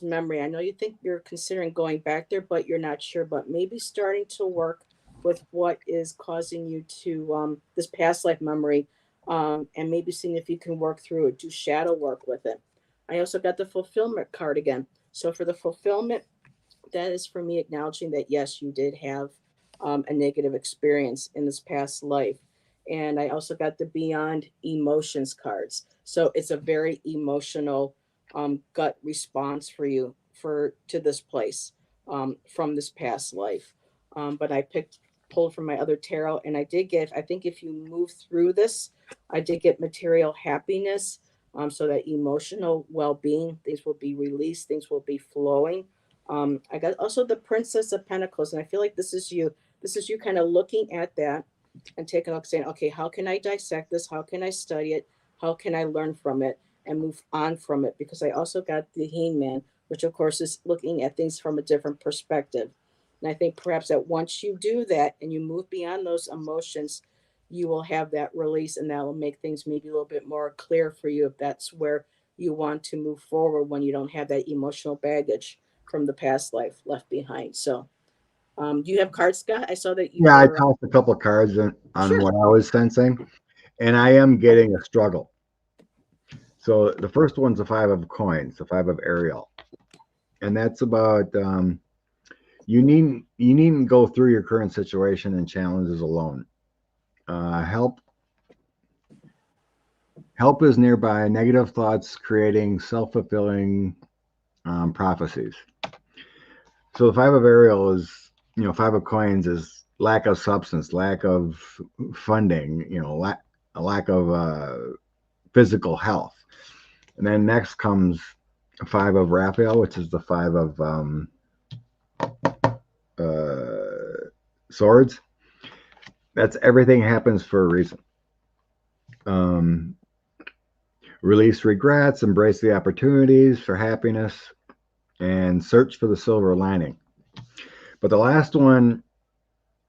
memory. I know you think you're considering going back there, but you're not sure. But maybe starting to work with what is causing you to this past life memory, and maybe seeing if you can work through it, do shadow work with it. I also got the fulfillment card again. So for the fulfillment, that is for me acknowledging that yes, you did have a negative experience in this past life. And I also got the beyond emotions cards. So it's a very emotional gut response for you for to this place from this past life. But I pulled from my other tarot, and I did get. I think if you move through this, I did get material happiness. So that emotional well-being, things will be released, things will be flowing. I got also the Princess of Pentacles, and I feel like this is you. This is you kind of looking at that and taking a look, saying, okay, how can I dissect this? How can I study it? How can I learn from it and move on from it? Because I also got the Hangman, which of course is looking at things from a different perspective. And I think perhaps that once you do that and you move beyond those emotions, you will have that release, and that will make things maybe a little bit more clear for you if that's where you want to move forward when you don't have that emotional baggage from the past life left behind. So, do you have cards, Scott? I saw that you Yeah, I were tossed a couple of cards on sure. what I was sensing, and I am getting a struggle. So the first one's the five of coins, the five of Ariel, and that's about you needn't go through your current situation and challenges alone. Help is nearby. Negative thoughts creating self fulfilling prophecies. So the five of Ariel is, you know, five of coins is lack of substance, lack of funding, you know, a lack of physical health. And then next comes five of Raphael, which is the five of uh, swords. That's everything happens for a reason. Um, Release regrets, embrace the opportunities for happiness, and search for the silver lining. But the last one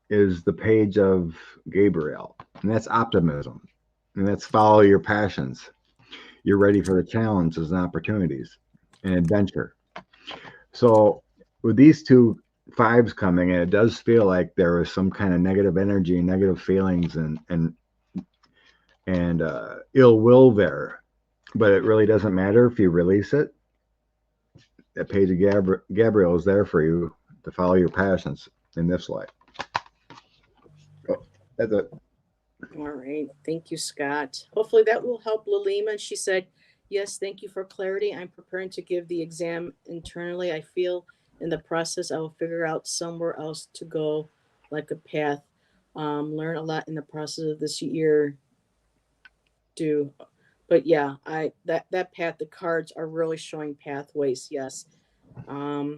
is the page of Gabriel, and that's optimism, and that's follow your passions. You're ready for the challenges and opportunities and adventure. So with these two fives coming in, it does feel like there is some kind of negative energy and negative feelings and ill will there. But it really doesn't matter if you release it. That page of Gabriel is there for you to follow your passions in this life. Oh, that's it. All right. Thank you, Scott. Hopefully that will help Lalima. And she said, yes, thank you for clarity. I'm preparing to give the exam internally. I feel in the process I will figure out somewhere else to go, like a path. Learn a lot in the process of this year. Do, but yeah, I that path. The cards are really showing pathways. Yes.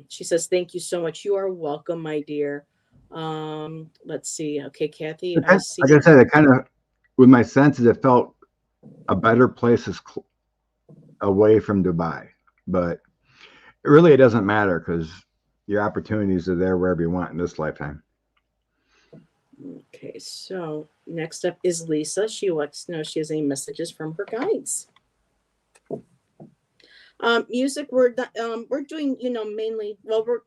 She says, "Thank you so much. You are welcome, my dear." Let's see. Okay, Kathy, But I like I see. said, it kind of, with my senses, it felt a better place is away from Dubai. But really, it doesn't matter because your opportunities are there wherever you want in this lifetime. Okay, so next up is Lisa. She wants to know if she has any messages from her guides. Music, we're doing, mainly, well, we're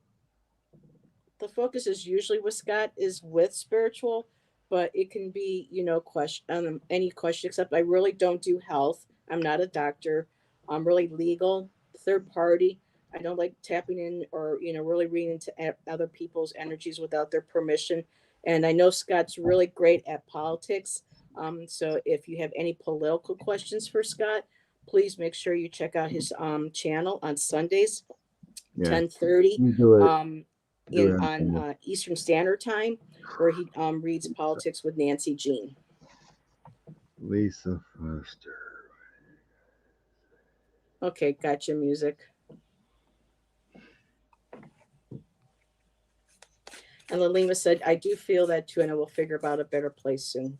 the focus is usually with Scott is with spiritual, but it can be, question any question, except I really don't do health. I'm not a doctor. I'm really legal, third party. I don't like tapping in or, really reading into other people's energies without their permission. And I know Scott's really great at politics. So if you have any political questions for Scott, please make sure you check out his channel on Sundays, Yeah, 10:30, you do it. um, Do in it. on Eastern Standard Time, where he reads politics with Nancy Jean. Lisa Foster. Okay, gotcha. Music. And Lalima said, "I do feel that too, and I will figure out a better place soon."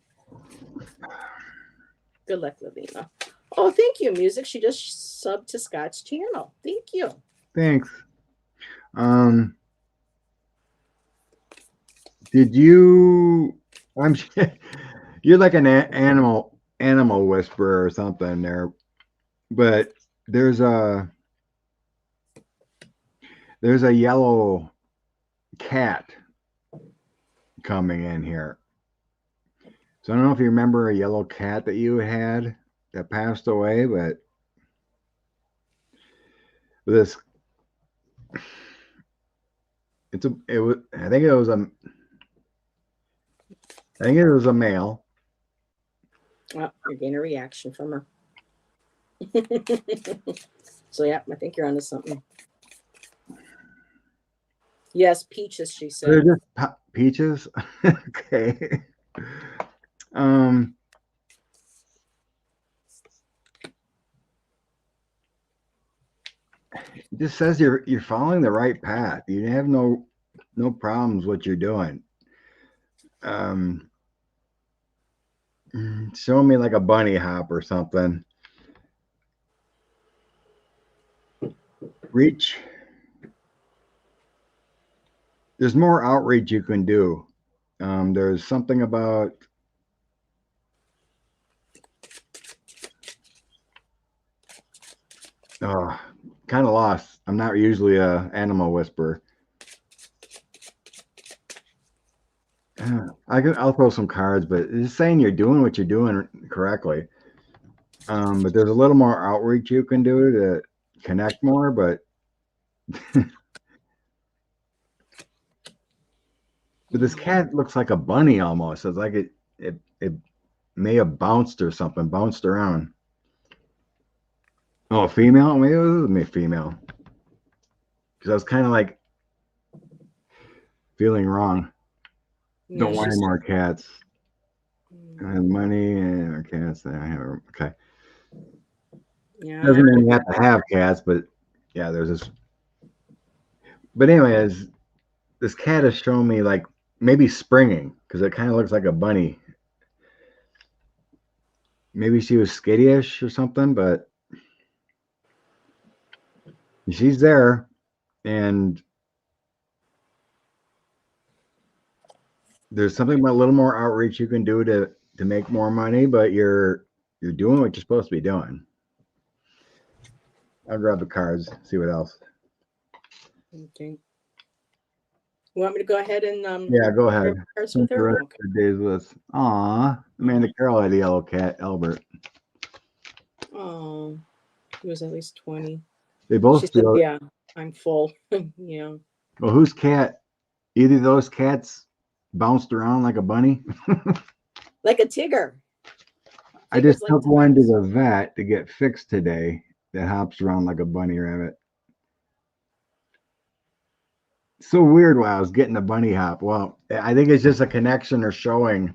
Good luck, Lalima. Oh, thank you, music. She just subbed to Scott's channel. Thank you. Thanks. Um, did you? I'm. You're like an animal whisperer or something there, but there's a there's a yellow cat coming in here. So I don't know if you remember a yellow cat that you had that passed away, but this it was I think it was a male. Oh, you're getting a reaction from her. So yeah, I think you're onto something. Yes, peaches. She They're said. just peaches. Okay. Um, it just says you're following the right path. You have no problems what you're doing. Um, show me like a bunny hop or something. Reach. There's more outreach you can do. There's something about oh, kind of lost. I'm not usually a animal whisperer. I'll throw some cards, but it's saying you're doing what you're doing correctly. But there's a little more outreach you can do to connect more. But this cat looks like a bunny almost. It's like it may have bounced or something, bounced around. Oh, female? Maybe it was me female. Because I was kind of like feeling wrong. Yeah, Don't want any she's. more cats. I have money and cats. I have okay. Yeah, Doesn't mean you have to have cats, but yeah, there's this. But anyways, this cat is showing me like maybe springing because it kind of looks like a bunny. Maybe she was skittish or something, but she's there, and there's something about a little more outreach you can do to make more money, but you're doing what you're supposed to be doing. I'll grab the cards, see what else. okay. You want me to go ahead and Yeah, go grab ahead. cards Spend with the her? rest Okay. of the days with us. Aw, Amanda Carroll had a yellow cat, Albert. Oh, he was at least 20. They She both said, feel. "Yeah, I'm full." Yeah, Well, whose cat? Either of those cats bounced around like a bunny. like a Tigger. I Tiggers just like took to one to bounce. the vet to get fixed today that hops around like a bunny rabbit. so weird why I was getting the bunny hop. Well, I think it's just a connection or showing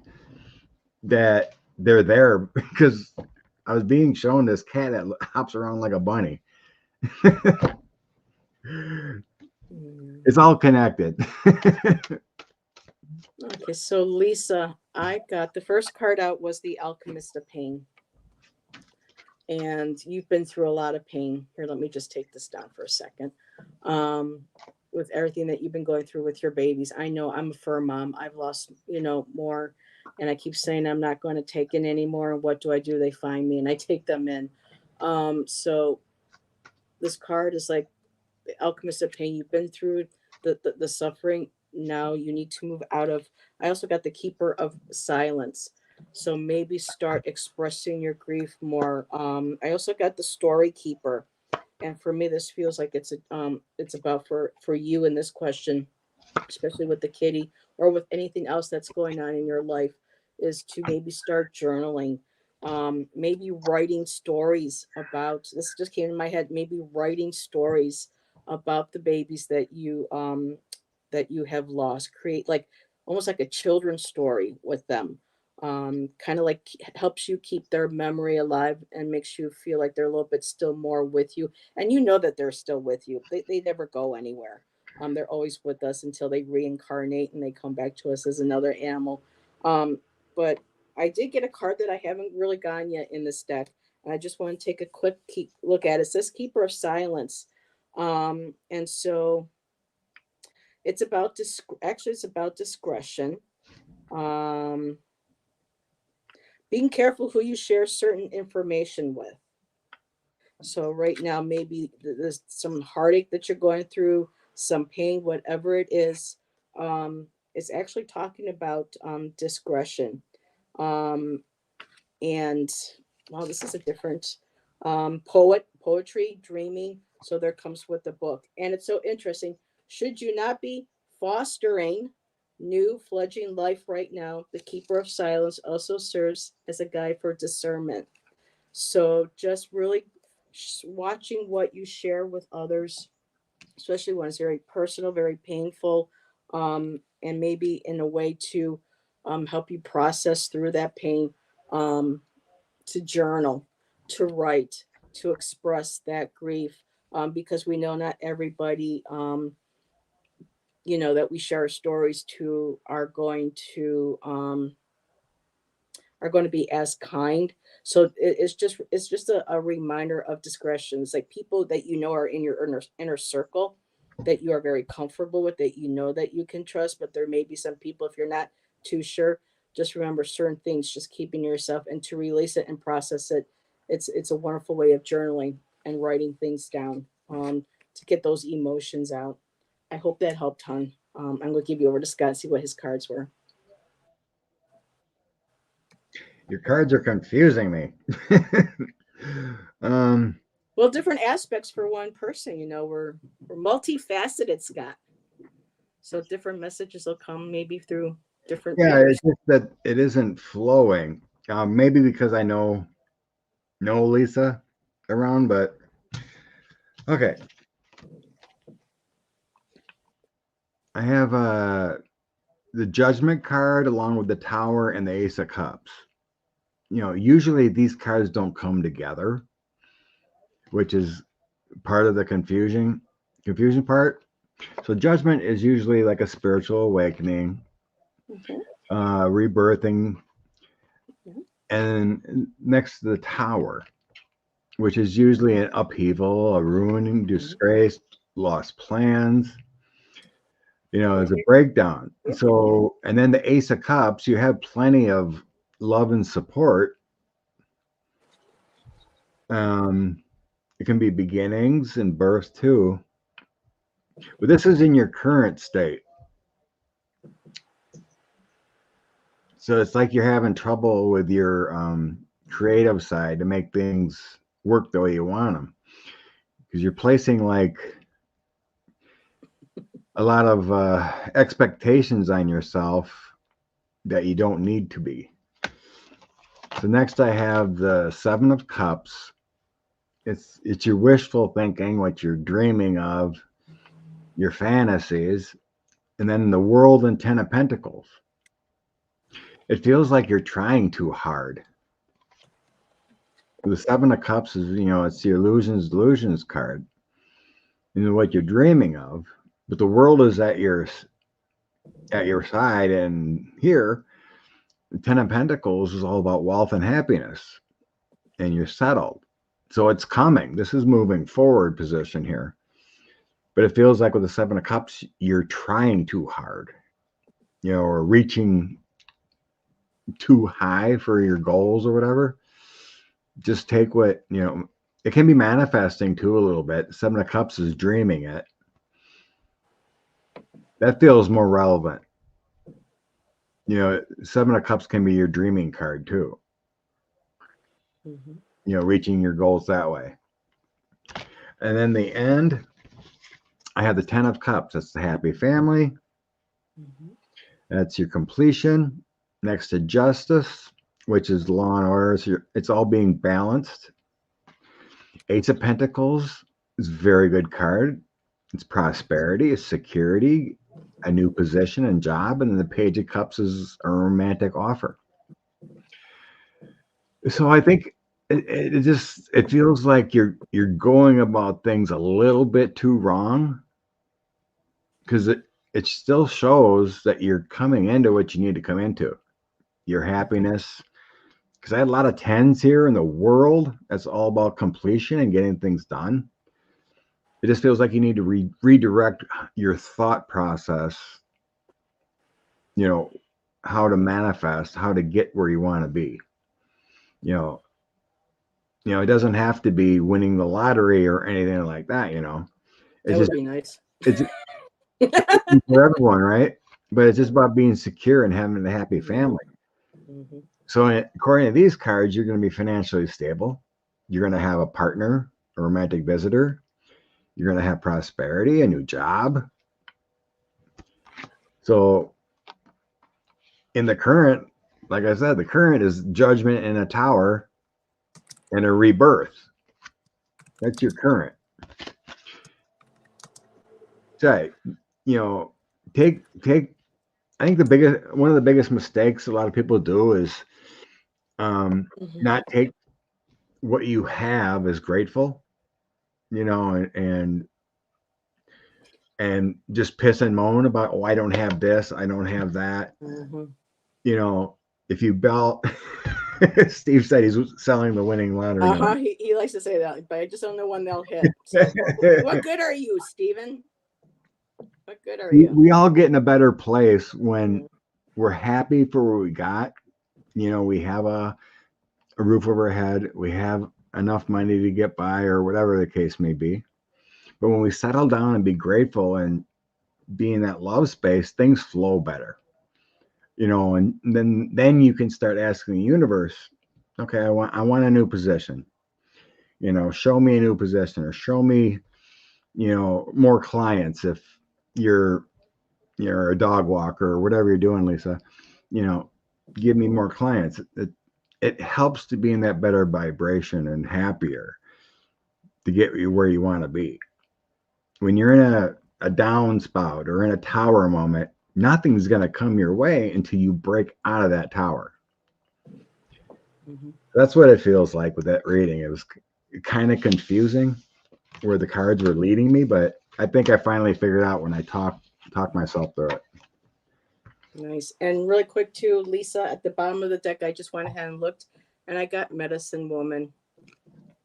that they're there because I was being shown this cat that hops around like a bunny. It's all connected. Okay, so Lisa, I got the first card out was the Alchemist of Pain. And you've been through a lot of pain. Here, let me just take this down for a second. With everything that you've been going through with your babies, I know I'm a fur mom. I've lost, more, and I keep saying I'm not going to take in anymore. And what do? They find me and I take them in. So this card is like the Alchemist of Pain. You've been through the suffering. Now you need to move out of. I also got the Keeper of Silence. So maybe start expressing your grief more. I also got the Story Keeper, and for me, this feels like it's about for you in this question, especially with the kitty or with anything else that's going on in your life, is to maybe start journaling. Maybe writing stories about this just came in my head. Maybe writing stories about the babies that you have lost. Create like almost like a children's story with them. Kind of like helps you keep their memory alive and makes you feel like they're a little bit still more with you. And you know that they're still with you. They never go anywhere. They're always with us until they reincarnate and they come back to us as another animal. But I did get a card that I haven't really gotten yet in this deck, and I just want to take a quick look at it. It says Keeper of Silence, and so it's about actually it's about discretion. Um, being careful who you share certain information with. So right now, maybe there's some heartache that you're going through, some pain, whatever it is. It's actually talking about discretion. Um, and wow, this is a different poetry, dreaming. So there comes with the book, and it's so interesting. Should you not be fostering new fledgling life right now? The Keeper of Silence also serves as a guide for discernment. So just really watching what you share with others, especially when it's very personal, very painful, and maybe in a way to help you process through that pain, um, to journal, to write, to express that grief, because we know not everybody, that we share stories to are going to be as kind. So it's just a reminder of discretion. It's like people that are in your inner circle that you are very comfortable with, that that you can trust. But there may be some people, if you're not too sure, just remember certain things. Just keeping yourself and to release it and process it. It's a wonderful way of journaling and writing things down, to get those emotions out. I hope that helped, hon. I'm going to give you over to Scott and see what his cards were. Your cards are confusing me. um, Well, different aspects for one person. We're multifaceted, Scott. So different messages will come maybe through different yeah, readers. it's just that it isn't flowing. Maybe because I know Lisa around, but okay. I have the Judgment card along with the Tower and the Ace of Cups. Usually these cards don't come together, which is part of the confusion part. So Judgment is usually like a spiritual awakening, Mm-hmm. rebirthing, Mm-hmm. and next to the Tower, which is usually an upheaval, a ruining, disgrace, lost plans. As a breakdown. So, and then the Ace of Cups, you have plenty of love and support. Um, it can be beginnings and birth too. But this is in your current state. So it's like you're having trouble with your creative side to make things work the way you want them. Because you're placing like a lot of expectations on yourself that you don't need to be. So next I have the Seven of Cups. It's your wishful thinking, what you're dreaming of, your fantasies, and then the world and 10 of Pentacles. It feels like you're trying too hard. The Seven of Cups is, it's the delusions card, what you're dreaming of. But the world is at your side, and here, the Ten of Pentacles is all about wealth and happiness, and you're settled. So it's coming. This is moving forward position here. But it feels like with the Seven of Cups, you're trying too hard, or reaching too high for your goals or whatever. Just take what, it can be manifesting too a little bit. Seven of Cups is dreaming it. That feels more relevant. Seven of Cups can be your dreaming card too. Reaching your goals that way. And then the end, I have the 10 of Cups. That's the happy family. That's your completion. Next to Justice, which is law and order. So it's all being balanced. Ace of Pentacles is a very good card. It's prosperity, it's security, a new position and job. And then the Page of Cups is a romantic offer. So I think it feels like you're going about things a little bit too wrong, because it still shows that you're coming into what you need to come into, your happiness. Because I had a lot of 10s here in the world. That's all about completion and getting things done. It just feels like you need to redirect your thought process, how to manifest, how to get where you want to be. It doesn't have to be winning the lottery or anything like that. That would be nice. It's for everyone, right? But it's just about being secure and having a happy family. So according to these cards, you're going to be financially stable. You're going to have a partner, a romantic visitor. You're going to have prosperity, a new job. So in the current, like I said, the current is judgment in a tower and a rebirth. That's your current. So, take. I think one of the biggest mistakes a lot of people do is not take what you have as grateful, and just piss and moan about, oh, I don't have this, I don't have that. If you belt, Steve said he's selling the winning lottery. He likes to say that, but I just don't know when they'll hit. So. What good are you, Steven? What good are you? We all get in a better place when we're happy for what we got. We have a roof over our head. We have enough money to get by, or whatever the case may be. But when we settle down and be grateful and be in that love space, things flow better. And then you can start asking the universe, okay, I want a new position. Show me a new position, or show me, more clients. If you're a dog walker or whatever you're doing, Lisa, give me more clients. It helps to be in that better vibration and happier to get you where you want to be. When you're in a down spout or in a tower moment, nothing's going to come your way until you break out of that tower. That's what it feels like with that reading. It was kind of confusing where the cards were leading me, but I think I finally figured out when I talked myself through it. Nice. And really quick too, Lisa, at the bottom of the deck, I just went ahead and looked, and I got Medicine Woman.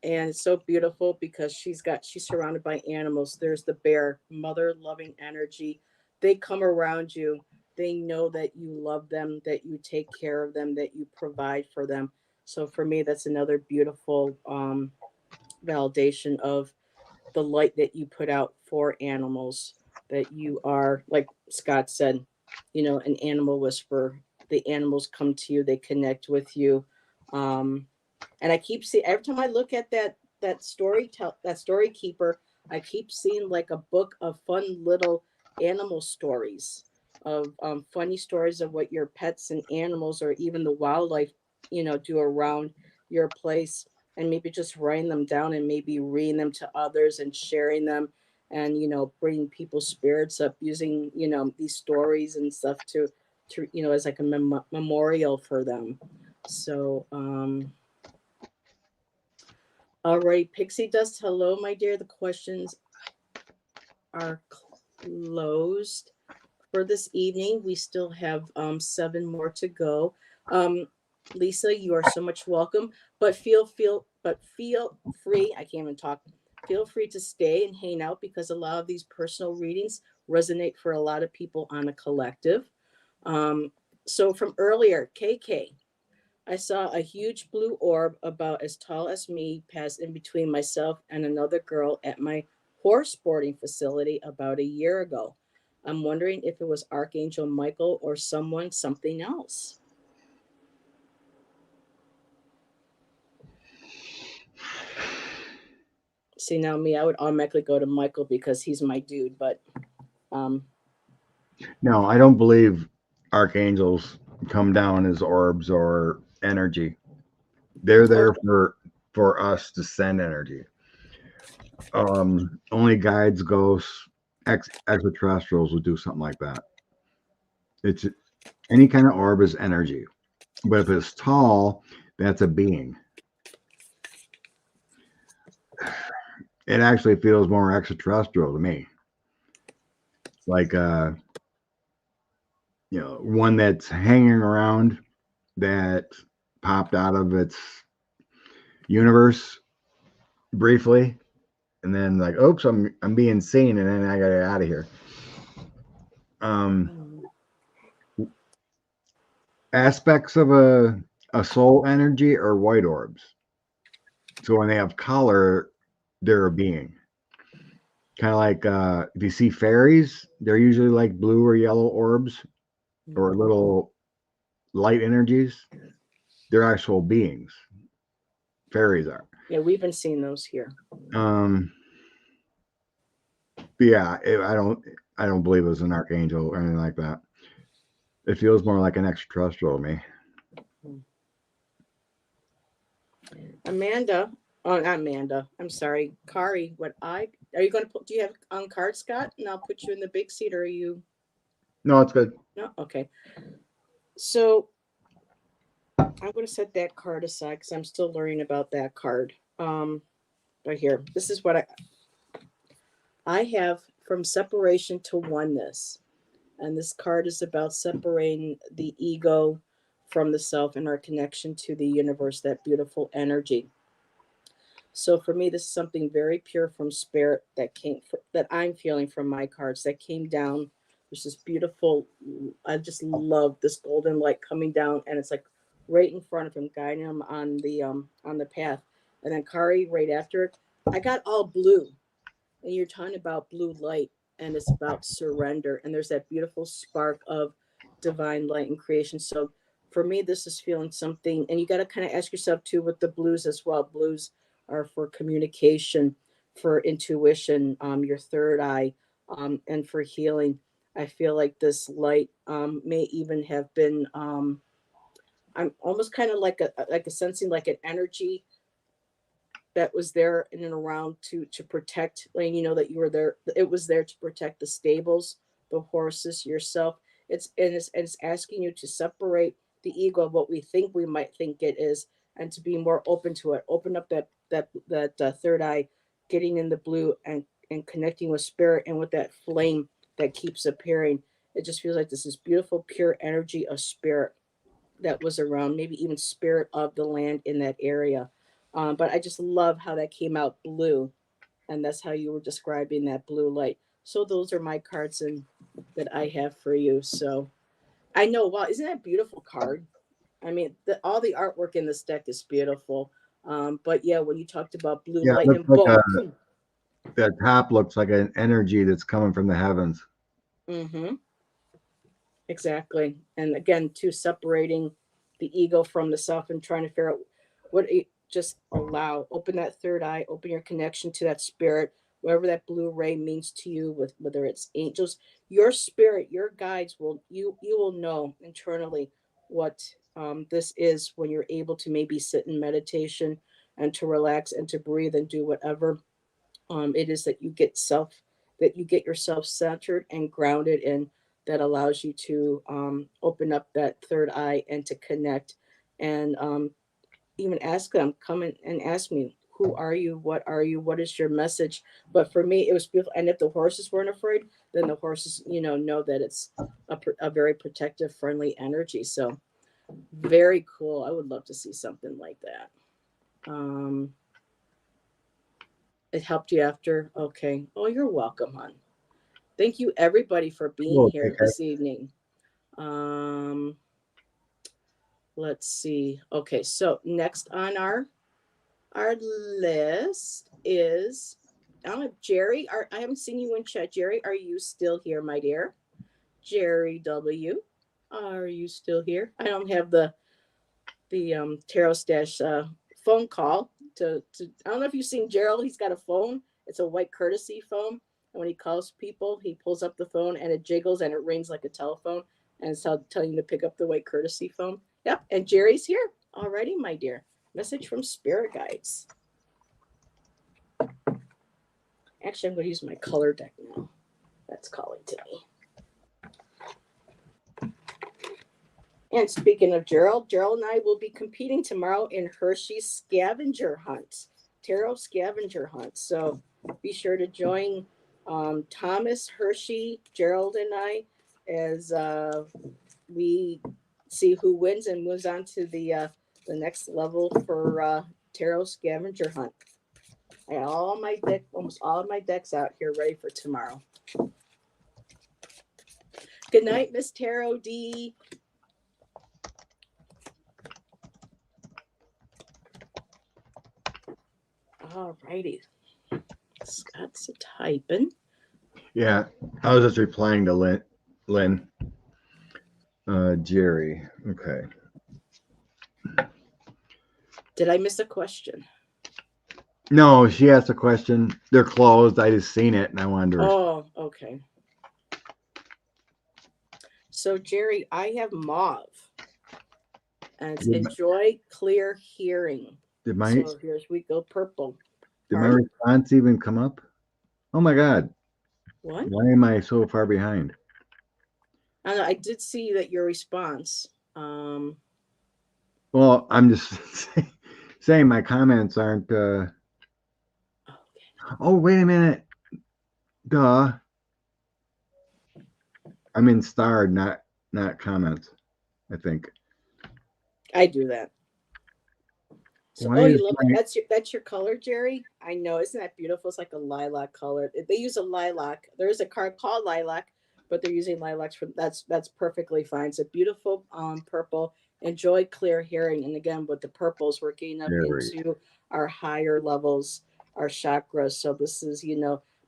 And it's so beautiful because she's surrounded by animals. There's the bear, mother loving energy. They come around you. They know that you love them, that you take care of them, that you provide for them. So for me, that's another beautiful validation of the light that you put out for animals, that you are, like Scott said, an animal whisperer. The animals come to you, they connect with you. And I keep seeing, every time I look at that story keeper, I keep seeing like a book of fun little animal stories, of funny stories of what your pets and animals, or even the wildlife, do around your place, and maybe just writing them down and maybe reading them to others and sharing them. and bringing people's spirits up using these stories and stuff to as like a memorial for them. So all right, Pixie Dust, hello my dear. The questions are closed for this evening. We still have 7 more to go. Um, Lisa, you are so much welcome, but feel free. I can't even talk. Feel free to stay and hang out because a lot of these personal readings resonate for a lot of people on a collective. Um, so from earlier, KK, I saw a huge blue orb about as tall as me pass in between myself and another girl at my horse boarding facility about a year ago. I'm wondering if it was Archangel Michael or something else. See, now me, I would automatically go to Michael because he's my dude, but um No, I don't believe archangels come down as orbs or energy. They're there okay. for us to send energy. Only guides, ghosts, extraterrestrials would do something like that. It's any kind of orb is energy, but if it's tall, that's a being. It actually feels more extraterrestrial to me, like one that's hanging around that popped out of its universe briefly, and then like, oops, I'm being seen, and then I got to get out of here. Um, Mm. Aspects of a soul energy are white orbs. So when they have color, they're a being. Kind of like if you see fairies, they're usually like blue or yellow orbs or Mhm. little light energies. They're actual beings. Fairies are. Yeah, we've been seeing those here. Um, but yeah, I don't believe it was an archangel or anything like that. It feels more like an extraterrestrial to me. Mm. Amanda, oh, not Amanda. I'm sorry, Kari. What I are you going to put? Do you have on card, Scott? And I'll put you in the big seat. Or are you? No, it's good. No, okay. So I'm going to set that card aside because I'm still learning about that card. Right here. This is what I have from separation to oneness, and this card is about separating the ego from the self and our connection to the universe. That beautiful energy. So for me, this is something very pure from spirit that I'm feeling from my cards that came down. There's this beautiful. I just love this golden light coming down, and it's like right in front of him, guiding him on the path. And then Kari right after it. I got all blue, and you're talking about blue light, and it's about surrender. And there's that beautiful spark of divine light and creation. So for me, this is feeling something, and you got to kind of ask yourself too with the blues as well. Blues are for communication, for intuition, your third eye, and for healing. I feel like this light may even have been. I'm almost kind of like a sensing like an energy that was there in and around to protect, like that you were there. It was there to protect the stables, the horses, yourself. It's asking you to separate the ego of what we think we might think it is, and to be more open to it. Open up that third eye, getting in the blue and connecting with spirit and with that flame that keeps appearing. It just feels like this is beautiful pure energy of spirit that was around, maybe even spirit of the land in that area. But I just love how that came out blue, and that's how you were describing that blue light. So those are my cards and that I have for you. So I know, wow, isn't that a beautiful card? I mean, all the artwork in this deck is beautiful. But yeah, when you talked about blue Yeah, it light looks and like boom, that top looks like an energy that's coming from the heavens. mm-hmm, exactly. And again, too, separating the ego from the self and trying to figure out what it, just allow, open that third eye, open your connection to that spirit, whatever that blue ray means to you, with whether it's angels, your spirit, your guides will you will know internally what this is when you're able to maybe sit in meditation and to relax and to breathe and do whatever it is that you get self that you get yourself centered and grounded in, that allows you to open up that third eye and to connect, and even ask them, come in and ask me, who are you? What are you? What is your message? But for me, it was beautiful. And if the horses weren't afraid, then the horses, know that it's a very protective, friendly energy. So very cool. I would love to see something like that. It helped you after. Okay. Oh, you're welcome, hon. Thank you, everybody, for being Cool. here this evening. Um, let's see. Okay, so next on our list is Jerry. I haven't seen you in chat. Jerry, are you still here, my dear? Jerry W. Are you still here? I don't have the Tarot Stash phone call to. I don't know if you've seen Gerald. He's got a phone. It's a white courtesy phone, and when he calls people, he pulls up the phone and it jiggles and it rings like a telephone, and it's telling you to pick up the white courtesy phone. Yep, and Jerry's here already, my dear. Message from spirit guides. Actually, I'm going to use my color deck now. That's calling to me. And speaking of Gerald and I will be competing tomorrow in Hershey's scavenger hunt, tarot scavenger hunt. So be sure to join Thomas, Hershey, Gerald, and I as we see who wins and moves on to the next level for tarot scavenger hunt. I got almost all of my decks out here ready for tomorrow. Good night, Miss Tarot D. All righty. Scott's a typing. Yeah, I was just replying to Lynn. Jerry. Okay. Did I miss a question? No, she asked a question. They're closed. I just seen it and I wanted to. Oh, okay. So, Jerry, I have mauve. And it's enjoy clear hearing. So here's we go purple. Did my response even come up? Oh my God. What? Why am I so far behind? I did see that your response. Well, I'm just saying my comments aren't. Okay. Oh, wait a minute. Duh. I'm in starred, not comments. I think. I do that. So, you love it. That's your color, Jerry. I know, isn't that beautiful? It's like a lilac color. They use a lilac. There is a card called lilac, but they're using lilacs for that's perfectly fine. It's a beautiful purple. Enjoy clear hearing, and again, with the purples, we're getting up into our higher levels, our chakras. So this is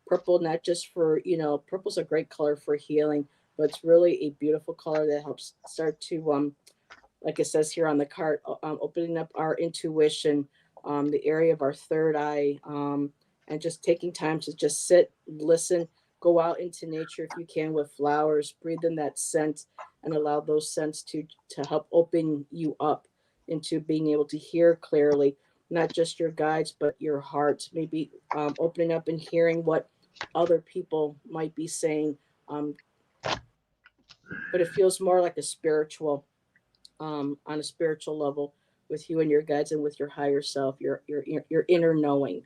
purple, not just for purple's a great color for healing, but it's really a beautiful color that helps start to like it says here on the card, opening up our intuition, the area of our third eye, and just taking time to just sit, listen, go out into nature if you can with flowers, breathe in that scent, and allow those scents to help open you up into being able to hear clearly, not just your guides, but your heart, maybe opening up and hearing what other people might be saying. But it feels more like a spiritual, on a spiritual level with you and your guides and with your higher self, your inner knowing.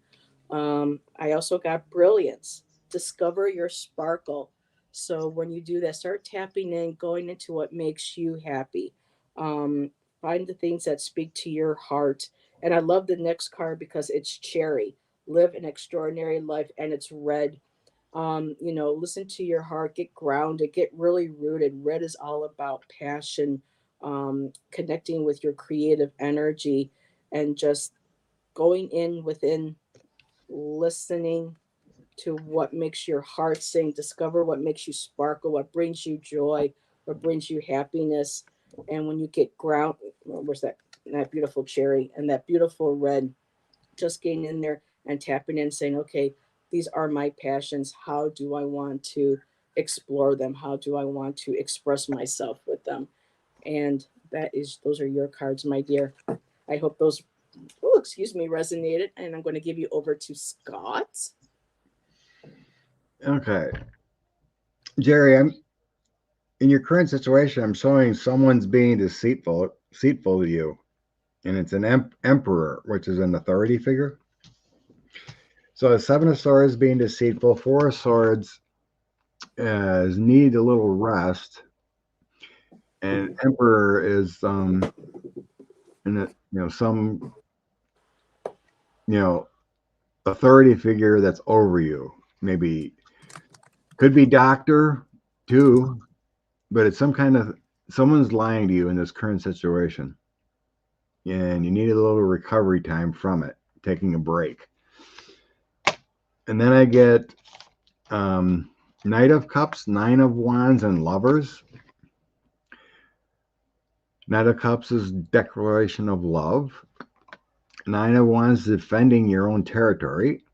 I also got brilliance. Discover your sparkle. So when you do that, start tapping in, going into what makes you happy. Find the things that speak to your heart. And I love the next card because it's cherry. Live an extraordinary life, and it's red. Listen to your heart, get grounded, get really rooted. Red is all about passion, connecting with your creative energy, and just going in within, listening to what makes your heart sing, discover what makes you sparkle, what brings you joy, what brings you happiness. And when you get grounded, where's that beautiful cherry and that beautiful red, just getting in there and tapping in, saying, okay, these are my passions. How do I want to explore them? How do I want to express myself with them? And those are your cards, my dear. I hope those, resonated. And I'm going to give you over to Scott. Okay. Jerry, I'm in your current situation, I'm showing someone's being deceitful to you. And it's an emperor, which is an authority figure. So a seven of swords being deceitful, four of swords need a little rest, and emperor is in a, some you know authority figure that's over you. Maybe could be doctor too, but it's some kind of someone's lying to you in this current situation, and you need a little recovery time from it, taking a break. And then I get Knight of Cups, Nine of Wands, and Lovers. Knight of Cups is declaration of love. Nine of Wands, defending your own territory.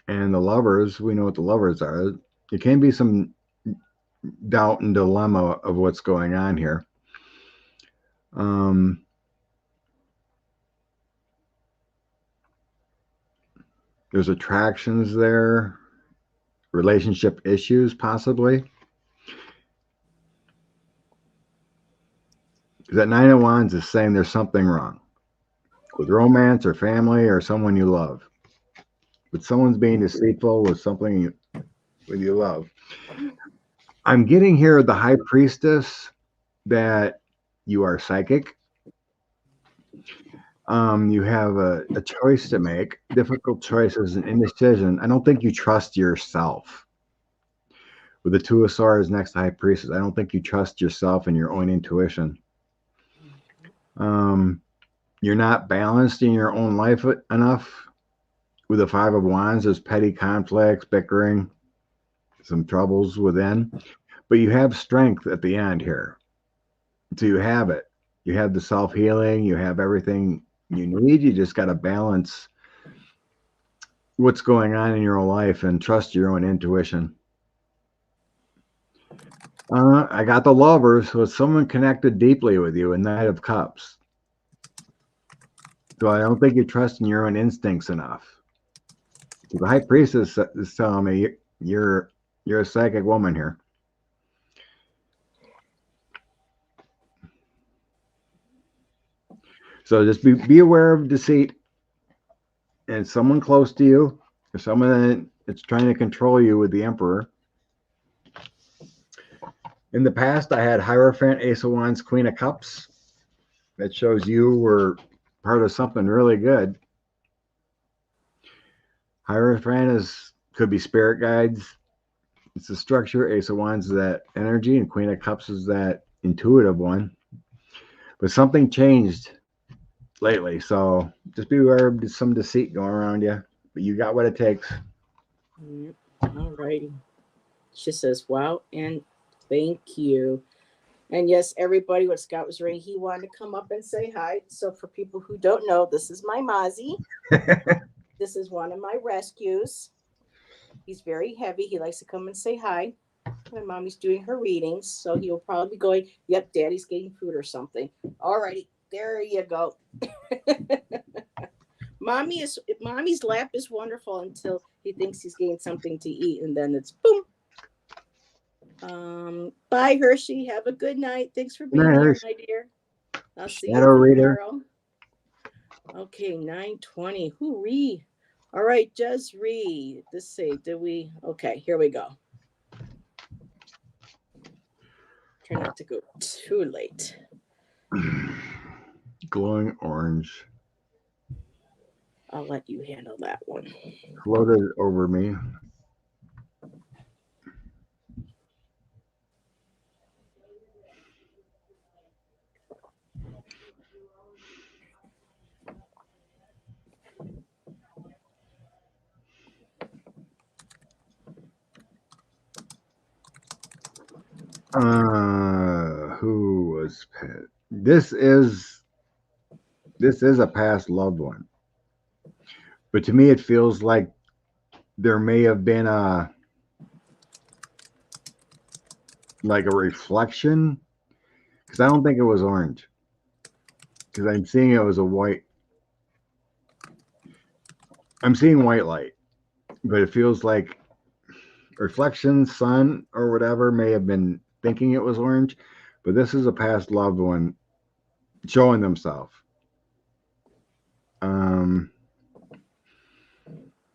And the Lovers, we know what the Lovers are. There can be some doubt and dilemma of what's going on here. There's attractions there, relationship issues possibly. That Nine of Wands is saying there's something wrong with romance or family or someone you love. But someone's being deceitful with something you love. I'm getting here the High Priestess that you are psychic. You have a choice to make, difficult choices and indecision. I don't think you trust yourself. With the Two of Swords next to High Priestess, I don't think you trust yourself and your own intuition. You're not balanced in your own life enough. With the Five of Wands, there's petty conflicts, bickering, some troubles within. But you have strength at the end here. So you have it. You have the self-healing. You have everything you need. You just got to balance what's going on in your own life and trust your own intuition. I got the Lovers, so it's someone connected deeply with you, and Knight of Cups. So I don't think you're trusting your own instincts enough. So the High Priestess is telling me you're a psychic woman here. So just be aware of deceit and someone close to you, or someone that's trying to control you with the Emperor. In the past, I had Hierophant, Ace of Wands, Queen of Cups. That shows you were part of something really good. Hierophant could be spirit guides. It's the structure. Ace of Wands is that energy, and Queen of Cups is that intuitive one. But something changed lately, so just be aware of some deceit going around you. But you got what it takes. Yep. All righty. She says, wow, and thank you. And yes, everybody, what Scott was reading, he wanted to come up and say hi. So for people who don't know, this is my Mozzie. This is one of my rescues. He's very heavy. He likes to come and say hi. My mommy's doing her readings, so he'll probably be going, yep, daddy's getting food or something. All righty, there you go. Mommy's lap is wonderful until he thinks he's getting something to eat, and then it's boom. Bye, Hershey. Have a good night. Thanks for being here, my dear. I'll see you tomorrow. Okay, 9:20. Hoo-ree. All right, just read. Let's see. Did we? Okay, here we go. Try not to go too late. Glowing orange. I'll let you handle that one. Floated over me. Who was pet? This is a past loved one, but to me it feels like there may have been a reflection, because I don't think it was orange, because I'm seeing it was a white. I'm seeing white light, but it feels like reflection, sun, or whatever may have been thinking it was orange, but this is a past loved one showing themselves. I'm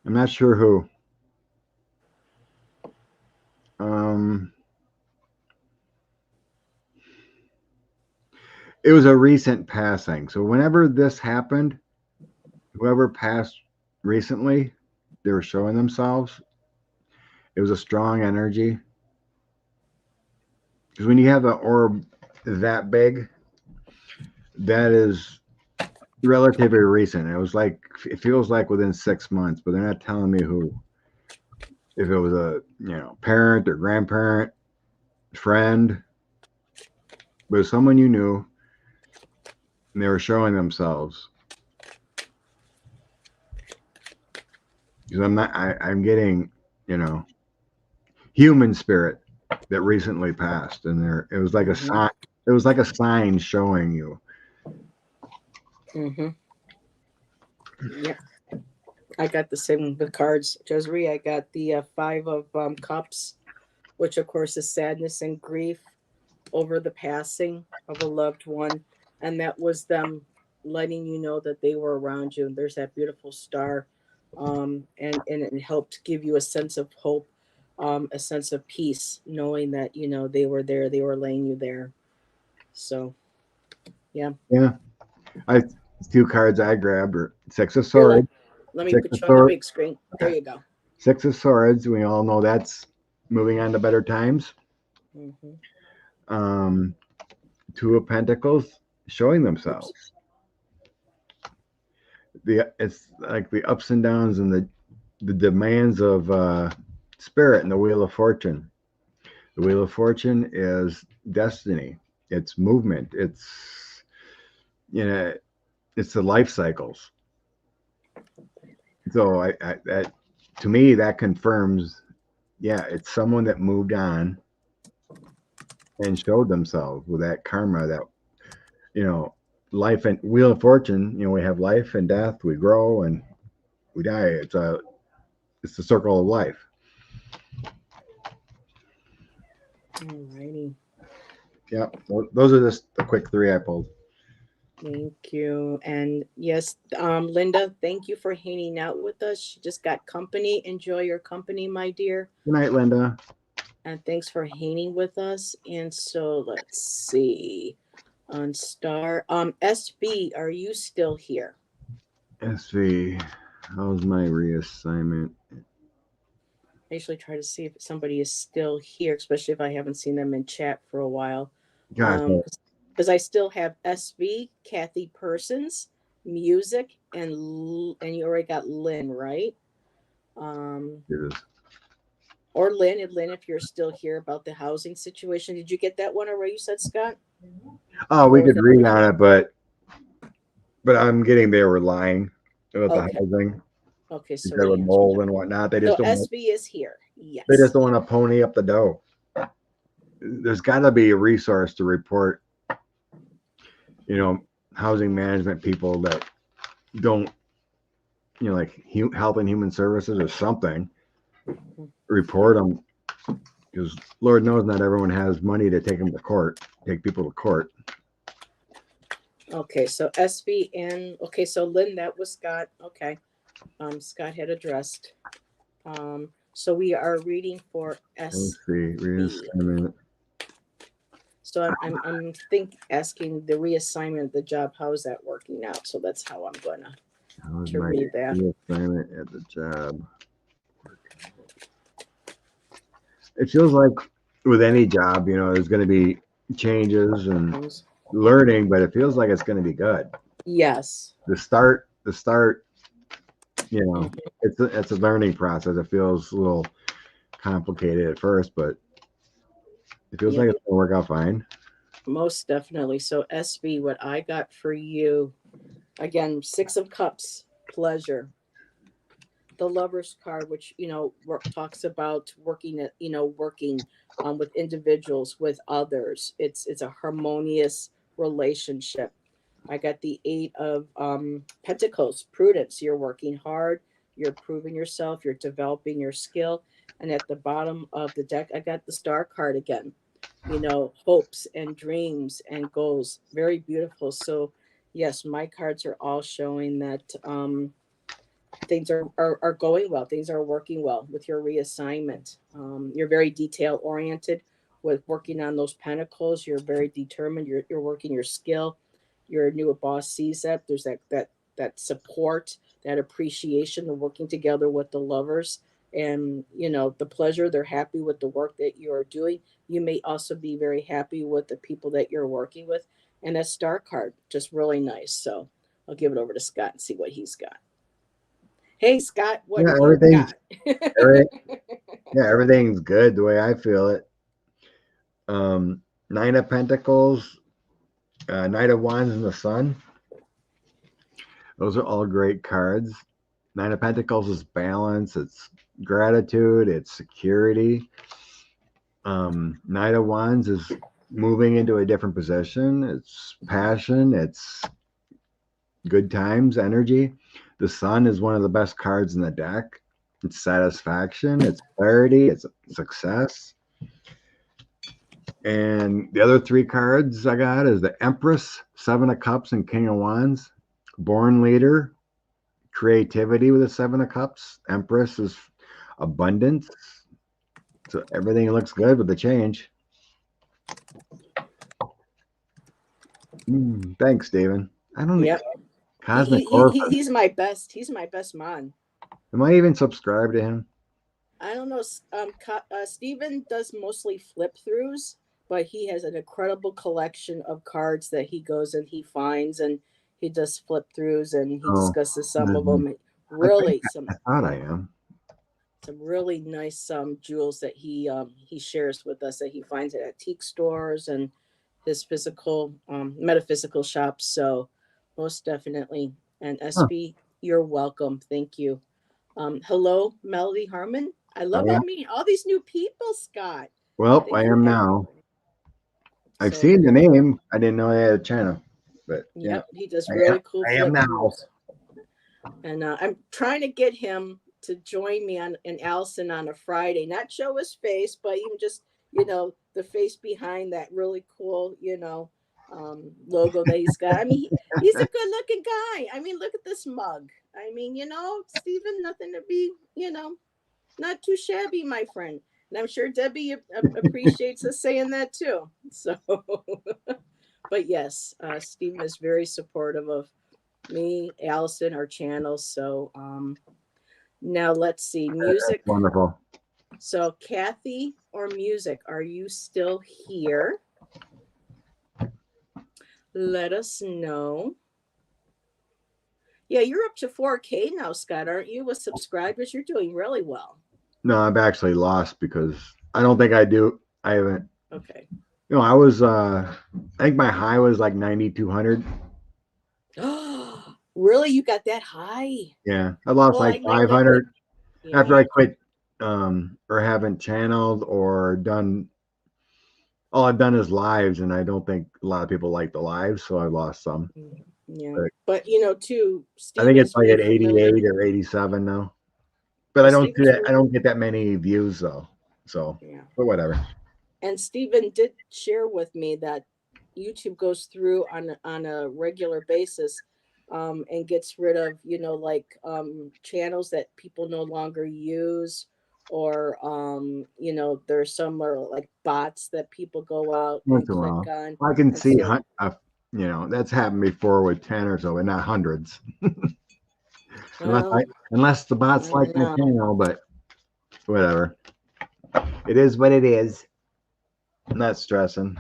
not sure who. Um, it was a recent passing. So whenever this happened, whoever passed recently, they were showing themselves. It was a strong energy. Because when you have an orb that big, that is relatively recent. It was like it feels like within 6 months, but they're not telling me who. If it was a parent or grandparent, friend, but it was someone you knew, and they were showing themselves. Because I'm getting human spirit that recently passed, and there it was like a sign. It was like a sign showing you. Yep. I got the same with cards, Josry. I got the Five of Cups, which of course is sadness and grief over the passing of a loved one, and that was them letting you know that they were around you. And there's that beautiful star, and it helped give you a sense of hope, a sense of peace, knowing that they were there, they were laying you there. So, yeah. Yeah, I two cards I grabbed are Six of Here, Swords. let me Six put of you on the Swords. big screen. There you go. Six of Swords. We all know that's moving on to better times. Um, Two of Pentacles showing themselves. Oops. It's like the ups and downs and the demands of spirit and the Wheel of Fortune. The Wheel of Fortune is destiny. It's movement. It's the life cycles. So that to me that confirms, yeah, it's someone that moved on and showed themselves with that karma that you know life and Wheel of Fortune. We have life and death. We grow and we die. It's the circle of life. Alrighty. Yeah, those are just the quick three I pulled. Thank you. And yes, Linda, thank you for hanging out with us. She just got company. Enjoy your company, my dear. Good night, Linda. And thanks for hanging with us. And so let's see. On Star. SB, are you still here? SV, how's my reassignment? I usually try to see if somebody is still here, especially if I haven't seen them in chat for a while. Gosh, Because I still have SB, Kathy Persons, music, and you already got Lynn, right? Or Lynn, if you're still here about the housing situation. Did you get that one already? You said, Scott? oh, we Or was could that read on it, but I'm getting they were lying about the okay? housing. Okay, so There we were answered mold that. and whatnot. They just So don't. SB is here. They just Yes. don't want to pony up the dough. There's got to be a resource to report. Housing management people that don't, like health and human services or something. Report them, because Lord knows not everyone has money to take people to court. Okay, so SB and okay, so Lynn, that was Scott. Okay. Scott had addressed. So we are reading for Let's SB. see, reassignment. So I'm asking the reassignment of the job. How is that working out? So that's how I'm going to My read that. reassignment at the job? It feels like with any job, there's going to be changes and learning, but it feels like it's going to be good. Yes. The start, it's a learning process. It feels a little complicated at first, but it feels like it's going to work out fine. Most definitely. So SB, what I got for you, again, Six of Cups, pleasure. The Lover's card, which talks about working with individuals, with others. It's a harmonious relationship. I got the Eight of Pentacles, prudence. You're working hard, you're proving yourself, you're developing your skill, And at the bottom of the deck, I got the star card again. Hopes and dreams and goals. Very beautiful. So, yes, my cards are all showing that things are going well. Things are working well with your reassignment. You're very detail oriented with working on those pentacles. You're very determined. You're working your skill. Your new boss sees that. There's that support, that appreciation of working together with the lovers, and the pleasure. They're happy with the work that you are doing. You may also be very happy with the people that you're working with. And that star card, just really nice. So I'll give it over to Scott and see what he's got. Hey Scott, what Yeah, do you got? every, yeah, everything's good the way I feel it. Nine of Pentacles, Knight of Wands, and the Sun. Those are all great cards. Nine of Pentacles is balance, it's gratitude, it's security. Knight of Wands is moving into a different position. It's passion, it's good times, energy. The Sun is one of the best cards in the deck. It's satisfaction, it's clarity, it's success. And the other three cards I got is the Empress, Seven of Cups, and King of Wands. Born leader, creativity with the Seven of Cups. Empress is abundance. So everything looks good with the change. Thanks, Steven. I don't Yep. Cosmic Orphan. He's my best. He's my best man. Am I even subscribed to him? I don't know. Steven does mostly flip throughs, but he has an incredible collection of cards that he goes and he finds, and he does flip throughs and he discusses some of them. Really, I thought I am. Some really nice jewels that he shares with us that he finds at antique stores and his physical metaphysical shops. So most definitely. And SB, you're welcome. Thank you. Hello, Melody Harmon. I love meeting all these new people, Scott. Well, Thank I you, am now. I've So seen the very name. I didn't know they had a channel. But Yep, yeah, he does really cool I am flip now. throughs. And I'm trying to get him to join me on and Allison on a Friday. Not show his face, but even just the face behind that really cool logo that he's got. I mean, he's a good looking guy. I mean, look at this mug. I mean, Stephen, nothing to be not too shabby, my friend. And I'm sure Debbie appreciates us saying that too. So, but yes, Stephen is very supportive of me, Allison, our channel. So now let's see, music. That's wonderful. So Kathy or music, are you still here? Let us know. Yeah, you're up to 4K now, Scott, aren't you? With subscribers, you're doing really well. No, I've actually lost because I don't think I do. I haven't. Okay. I was I think my high was like 9,200. Really? You got that high? Yeah. I lost like 500 after I quit or haven't channeled or done. All I've done is lives, and I don't think a lot of people like the lives, so I lost some. Yeah. But too, I think it's like at 88 or 87 now. But I don't do that. I don't get that many views though. So yeah. But whatever. And Stephen did share with me that YouTube goes through on a regular basis and gets rid of, channels that people no longer use, or there's some are like bots that people go out and click on. I can see that's happened before with 10 or so, and not hundreds. Unless the bots like my channel, but whatever. It is what it is. I'm not stressing.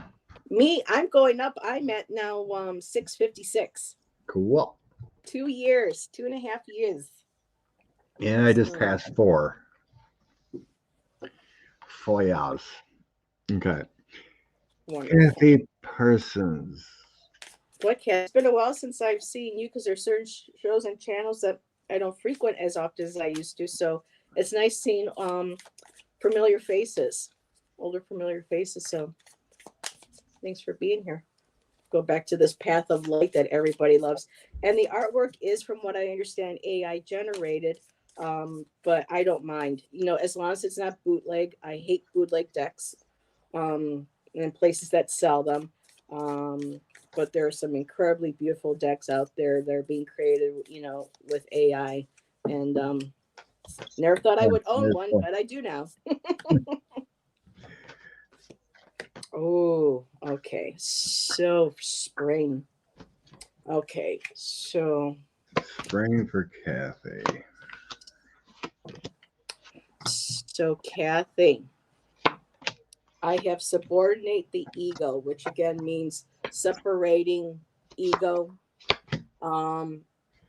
Me, I'm going up. I'm at now 656. Cool. 2 years, 2.5 years. Yeah, I just passed 4. 4 years. Okay. Wonderful. Kathy Persons. What, Kat? It's been a while since I've seen you because there's certain shows and channels that I don't frequent as often as I used to. So it's nice seeing familiar faces, older familiar faces. So thanks for being here. Go back to this path of light that everybody loves. And the artwork is, from what I understand, AI generated. But I don't mind, as long as it's not bootleg. I hate bootleg decks, and places that sell them. Um, but there are some incredibly beautiful decks out there that are being created, with AI. And never thought I would own one, but I do now. Oh, okay. So spring. Okay, so Spring for Kathy. Kathy, I have subordinate the ego, which again means separating ego, um,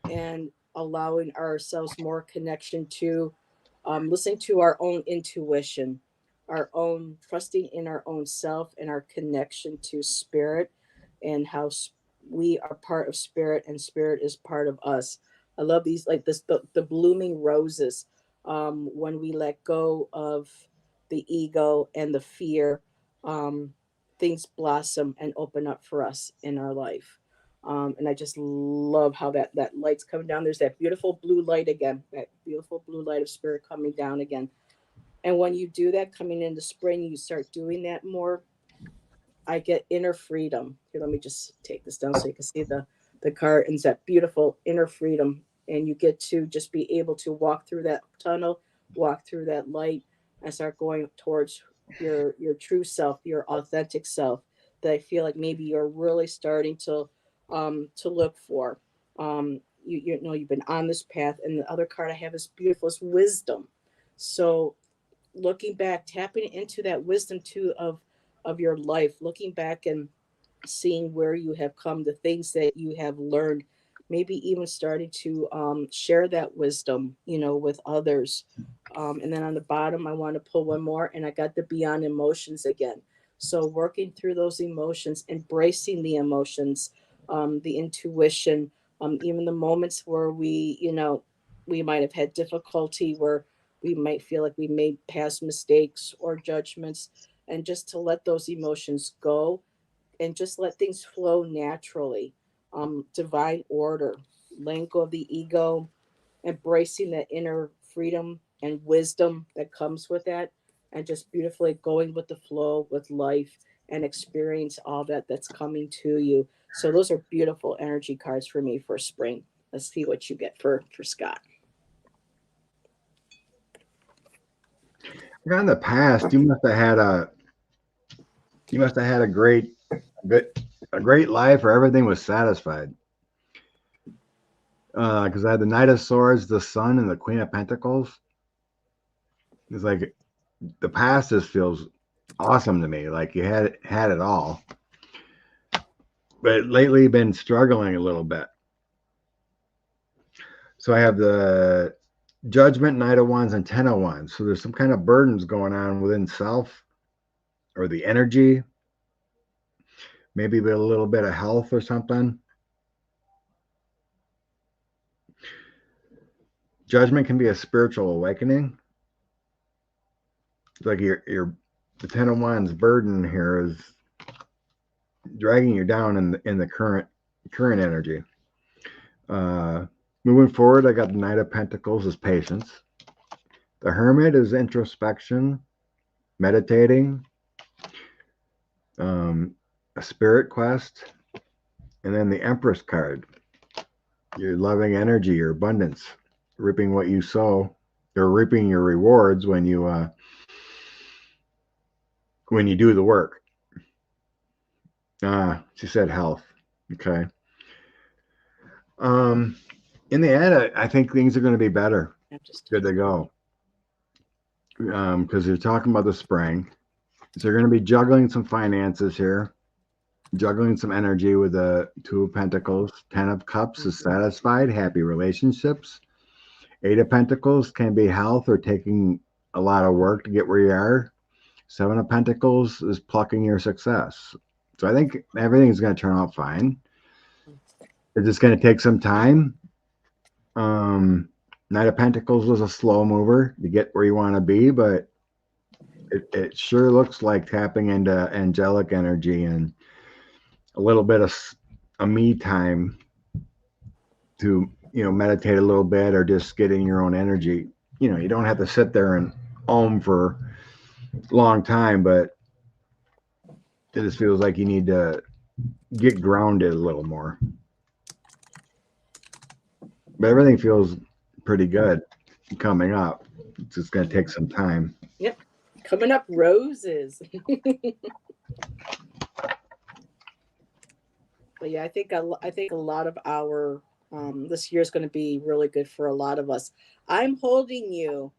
and allowing ourselves more connection to, listening to our own intuition, our own trusting in our own self and our connection to spirit, and how we are part of spirit and spirit is part of us. I love these, like this, the blooming roses. When we let go of the ego and the fear, um, things blossom and open up for us in our life. And I just love how that light's coming down. There's that beautiful blue light again, that beautiful blue light of spirit coming down again. And when you do that, coming into spring, you start doing that more. I get inner freedom. Here, let me just take this down so you can see the card. And it's that beautiful inner freedom, and you get to just be able to walk through that tunnel, walk through that light, and start going towards your true self, your authentic self. That I feel like maybe you're really starting to look for. You know you've been on this path, and the other card I have is beautiful, is wisdom. So looking back, tapping into that wisdom too of your life, looking back and seeing where you have come, the things that you have learned, maybe even starting to share that wisdom, with others. And then on the bottom, I want to pull one more, and I got the beyond emotions again. So working through those emotions, embracing the emotions, the intuition, even the moments where we might have had difficulty, where we might feel like we made past mistakes or judgments, and just to let those emotions go and just let things flow naturally. Divine order, letting go of the ego, embracing that inner freedom and wisdom that comes with that, and just beautifully going with the flow with life and experience all that's coming to you. So those are beautiful energy cards for me for spring. Let's see what you get for Scott. In the past, you must have had a good a great life where everything was satisfied. Because I had the Knight of Swords, the Sun, and the Queen of Pentacles. It's like the past just feels awesome to me. Like you had it all, but lately been struggling a little bit. So I have the Judgment, Knight of Wands, and Ten of Wands. So there's some kind of burdens going on within self or the energy, maybe with a little bit of health or something. Judgment can be a spiritual awakening. It's like the Ten of Wands burden here is dragging you down in the current energy. Moving forward, I got the Knight of Pentacles as patience. The Hermit is introspection, meditating, a spirit quest, and then the Empress card, your loving energy, your abundance, reaping what you sow, or reaping your rewards when you do the work. She said health. Okay. In the end, I think things are going to be better. Good to go. Because you're talking about the spring. So you're going to be juggling some finances here, juggling some energy with the Two of Pentacles. Ten of Cups is satisfied, happy relationships. Eight of Pentacles can be health or taking a lot of work to get where you are. Seven of Pentacles is plucking your success. So I think everything's going to turn out fine. It's just going to take some time. Knight of Pentacles was a slow mover to get where you want to be, but it sure looks like tapping into angelic energy and a little bit of a me time to meditate a little bit or just get in your own energy. You don't have to sit there and for a long time, but it just feels like you need to get grounded a little more. But everything feels pretty good coming up. It's just going to take some time. Yep. Coming up, roses. But yeah, I think a lot of our this year is going to be really good for a lot of us. I'm holding you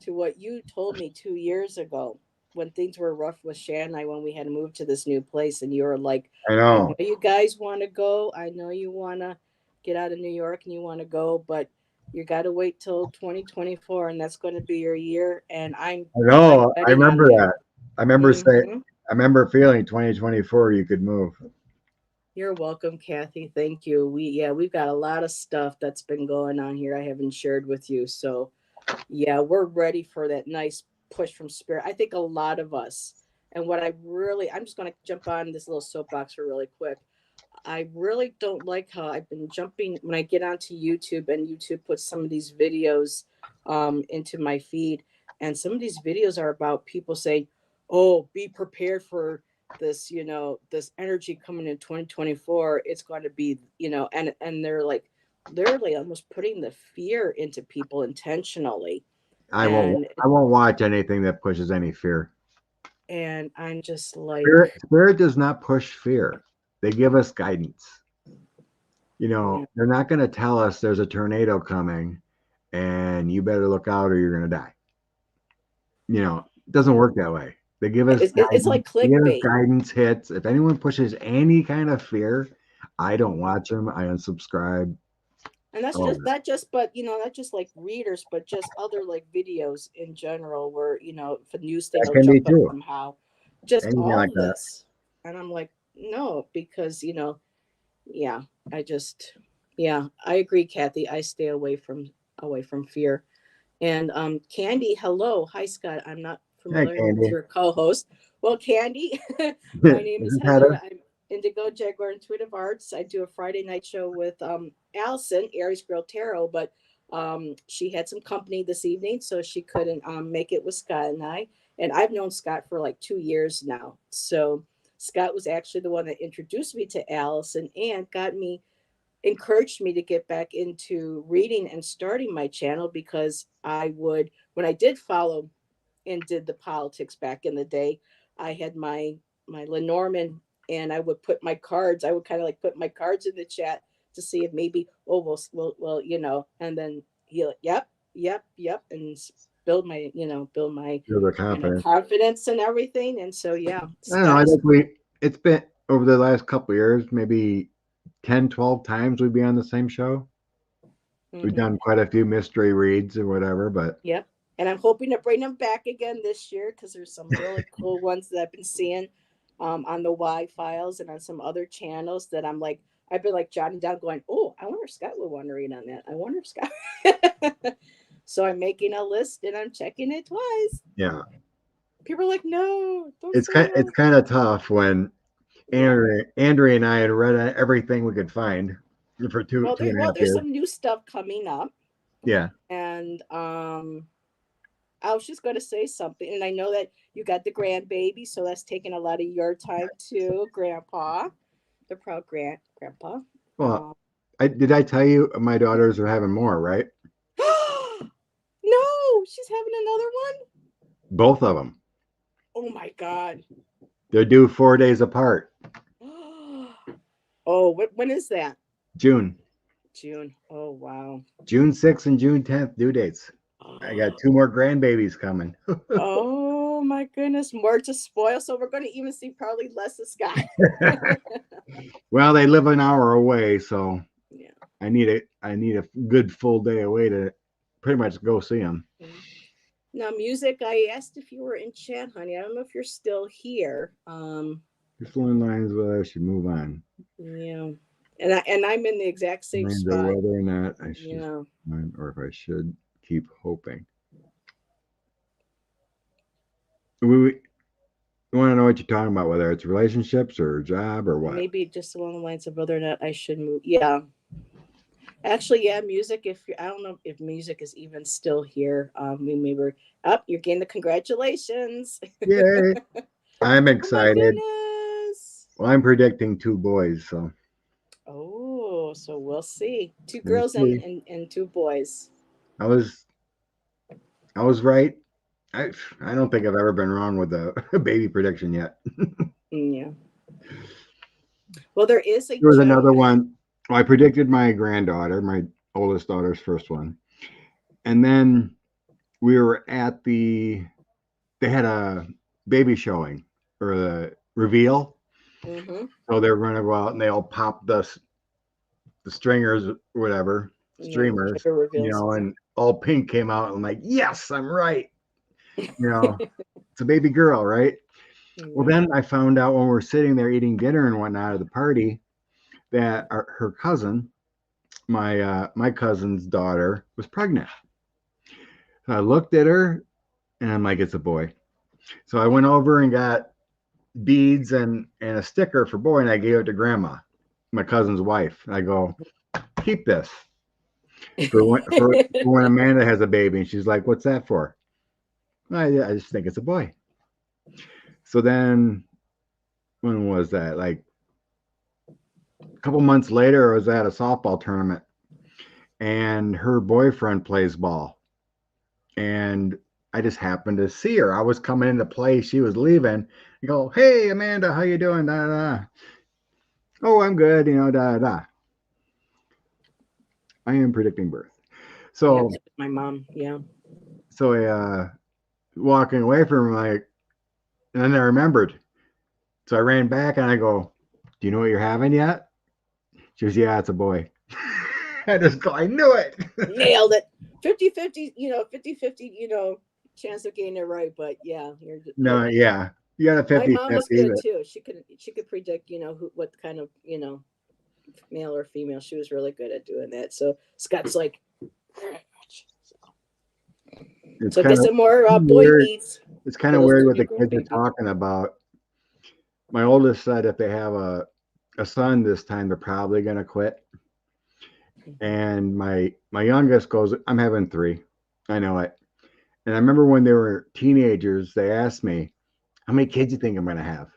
to what you told me 2 years ago when things were rough with Shan and I when we had to move to this new place, and you were like, I "I know know. you guys want to go. I know you want to get out of New York and you want to go, but you got to wait till 2024, and that's going to be your year." And I I'm know. I betting on remember that. that. I remember saying, Hmm. I remember feeling 2024 you could move. You're welcome, Kathy. Thank you. We've got a lot of stuff that's been going on here I haven't shared with you. So yeah, we're ready for that nice push from spirit. I think a lot of us, and I'm just going to jump on this little soapbox for really quick. I really don't like how I've been jumping when I get onto YouTube and YouTube puts some of these videos into my feed. And some of these videos are about people saying, oh, be prepared for this, this energy coming in 2024. It's going to be, and they're like literally almost putting the fear into people intentionally. I won't. And I won't watch anything that pushes any fear. and I'm just like, Spirit does not push fear. They give us guidance. yeah, They're not going to tell us there's a tornado coming and you better look out or you're going to die. It doesn't yeah. work that way. They give us It's guidance. like They give us clickbait. guidance hits. If anyone pushes any kind of fear, I don't Mhm. watch them. I unsubscribe. And that's All just that. not just but not just like readers, but just other like videos in general where if a news thing That will can be jump up too. somehow, just Anything all like of that. this. And I'm like, no, because yeah, I just yeah, I agree, Kathy. I stay away from fear. And Candy, hello. Hi, Scott. I'm not Hey, familiar with Candy. your co-host. Well, Candy, my This name is is Heather. Heather. I'm Indigo Jaguar Intuitive Arts. I do a Friday night show with Allison, Aries Girl Tarot, but she had some company this evening, so she couldn't make it with Scott and I. And I've known Scott for like 2 years now. So Scott was actually the one that introduced me to Allison and encouraged me to get back into reading and starting my channel because when I did follow and did the politics back in the day, I had my Lenormand, and I would kind of like put my cards in the chat to see if maybe, oh, well, and then he'll, yep, and build my, You're the confidence. confidence and everything. And so, yeah, I don't know. I Scott is, think it's been over the last couple of years, maybe 10, 12 times we'd be on the same show. We've mhm, done quite a few mystery reads or whatever, but yep. And I'm hoping to bring them back again this year because there's some really cool ones that I've been seeing on the Y files and on some other channels that I've been like jotting down, going, oh, I wonder if Scott would want to read on that. I wonder if Scott. So I'm making a list and I'm checking it twice. yeah, People are like, no, don't say it's no. kind of tough when Yeah. Andrea and I had read everything we could find for two and a half There's years. some new stuff coming up, Yeah, and I was just going to say something, and I know that you got the grandbaby, so that's taking a lot of your time too, Grandpa, the proud grandpa. well, Um, I tell you my daughters are having more, right? no, she's having another one. Both of them. Oh my god. They're due 4 days apart. Oh, when is that? June, June. Oh wow. June 6th and June 10th due dates. I got two more grandbabies coming. Oh my goodness, more to spoil. So we're going to even see probably less of Scott. Well, they live an hour away, so Yeah. I need a good full day away to pretty much go see them. Yeah. Now, music. I asked if you were in chat, honey. I don't know if you're still here. Your phone lines, well, I should move on. Yeah, and I'm in the exact same Lines are spot. whether or not I should, Yeah. or if I should keep hoping. We want to know what you're talking about, whether it's relationships or job or what. Maybe just along the lines of whether or not I should move. Yeah. Actually, yeah, music. If you, I don't know if music is even still here. We maybe up. You're getting the congratulations. Yay! I'm Oh my excited. goodness. Well, I'm predicting two boys, so Oh, so we'll see. Two we'll girls and see. and two boys. I was I was right. I don't think I've ever been wrong with a, a baby prediction yet. Yeah. Well, there is a There was another gentleman. one. Well, I predicted my granddaughter, my oldest daughter's first one, and then we were at they had a baby showing or the reveal. Mm-hmm. So they were going to go out and they all popped the stringers, whatever, Yeah, streamers, gender reveals. and all pink came out. And I'm like, yes, I'm right. You know, it's a baby girl, right? Well, Yeah. then I found out when we're sitting there eating dinner and whatnot at the party that her cousin, my cousin's daughter, was pregnant. So I looked at her and I'm like, it's a boy. So I went over and got beads and a sticker for boy, and I gave it to grandma, my cousin's wife. And I go, keep this for when Amanda has a baby. And she's like, what's that for? I just think it's a boy. So then when was that? Like a couple months later, I was at a softball tournament, and her boyfriend plays ball, and I just happened to see her. I was coming into play, she was leaving. I go, hey Amanda, how you doing? Da, da, da. Oh, I'm good. Da da. I am predicting birth. Yeah, So my mom. Yeah. I walking away from her, like, and then I remembered. So I ran back and I go, do you know what you're having yet? She goes, yeah, it's a boy. I just go, I knew it. Nailed it. 50-50, 50-50, chance of getting it right. But yeah, No, yeah. You got a my 50 mom was 50, good but too. She could predict, what kind of, male or female. She was really good at doing that. So Scott's like, it's so kind get of some more boy weird. beats It's kind for of this weird what new the kids are grandbaby. talking about. My oldest said if they have a son this time, they're probably going to quit. And my youngest goes, I'm having three. I know it. And I remember when they were teenagers, they asked me, how many kids do you think I'm going to have?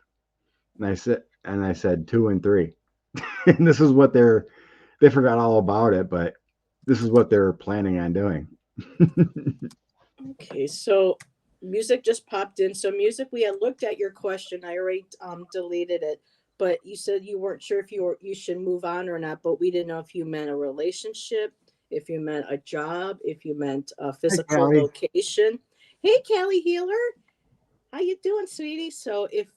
And I said two and three. And this is what they forgot all about it, but this is what they're planning on doing. Okay, so music just popped in. So music, we had looked at your question. I already deleted it, but you said you weren't sure if you should move on or not. But we didn't know if you meant a relationship, if you meant a job, if you meant a Hey, physical Callie. location. Hey, Callie Healer, how you doing, sweetie? So if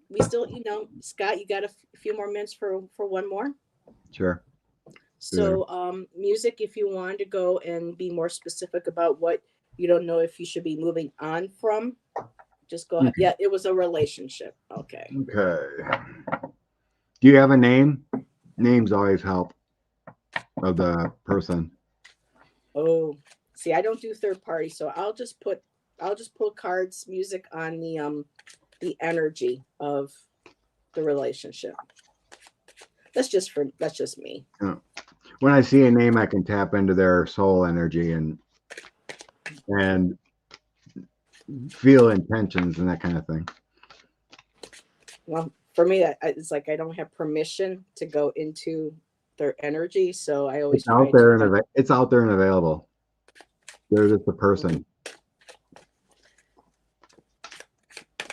we still, Scott, you got a few more minutes for one more. Sure. Good. So, music, if you wanted to go and be more specific about what you don't know if you should be moving on from, just go ahead. Yeah, it was a relationship. Okay. Okay. Do you have a name? Names always help of the person. Oh, see, I don't do third party, so I'll just pull cards, music on the energy of the relationship. That's just me. When I see a name, I can tap into their soul energy and feel intentions and that kind of thing. Well, for me, it's like I don't have permission to go into their energy, so I always It's out try there to. and it's out there and available. They're just a person.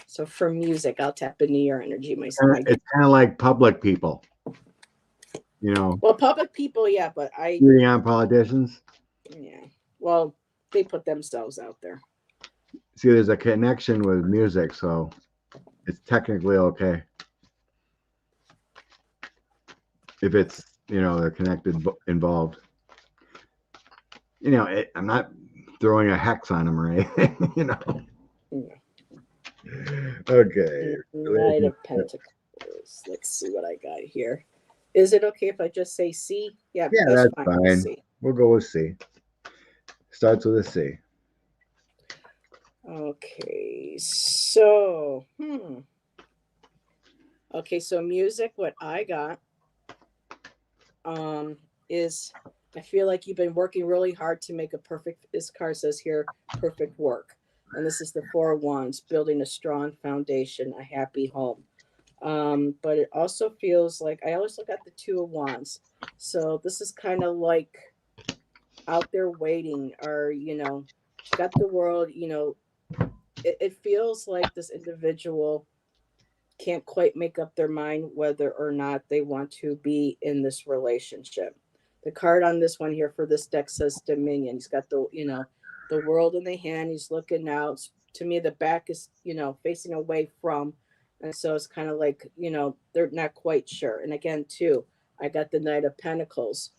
So for music, I'll tap into your energy. My It's kind of like public people, you know, well, public people, yeah, but reading on politicians. yeah, well, they put themselves out there. See, there's a connection with music, so it's technically okay if it's they're connected involved. I'm not throwing a hex on them or anything. Yeah. Okay. Knight of Pentacles. Let's see what I got here. Is it okay if I just say C? Yeah, Yeah, that's that's fine. fine. C. We'll go with C. Starts with a C. Okay, so okay, so music. What I got is I feel like you've been working really hard to make a perfect, this card says here, perfect work. And this is the Four of Wands, building a strong foundation, a happy home. But it also feels like I always look at the Two of Wands. So this is kind of like out there waiting, or, got the world, it feels like this individual can't quite make up their mind whether or not they want to be in this relationship. The card on this one here for this deck says Dominion. He's got the world in the hand. He's looking out. To me, the back is, facing away from. And so it's kind of like, they're not quite sure. And again, too, I got the Knight of Pentacles,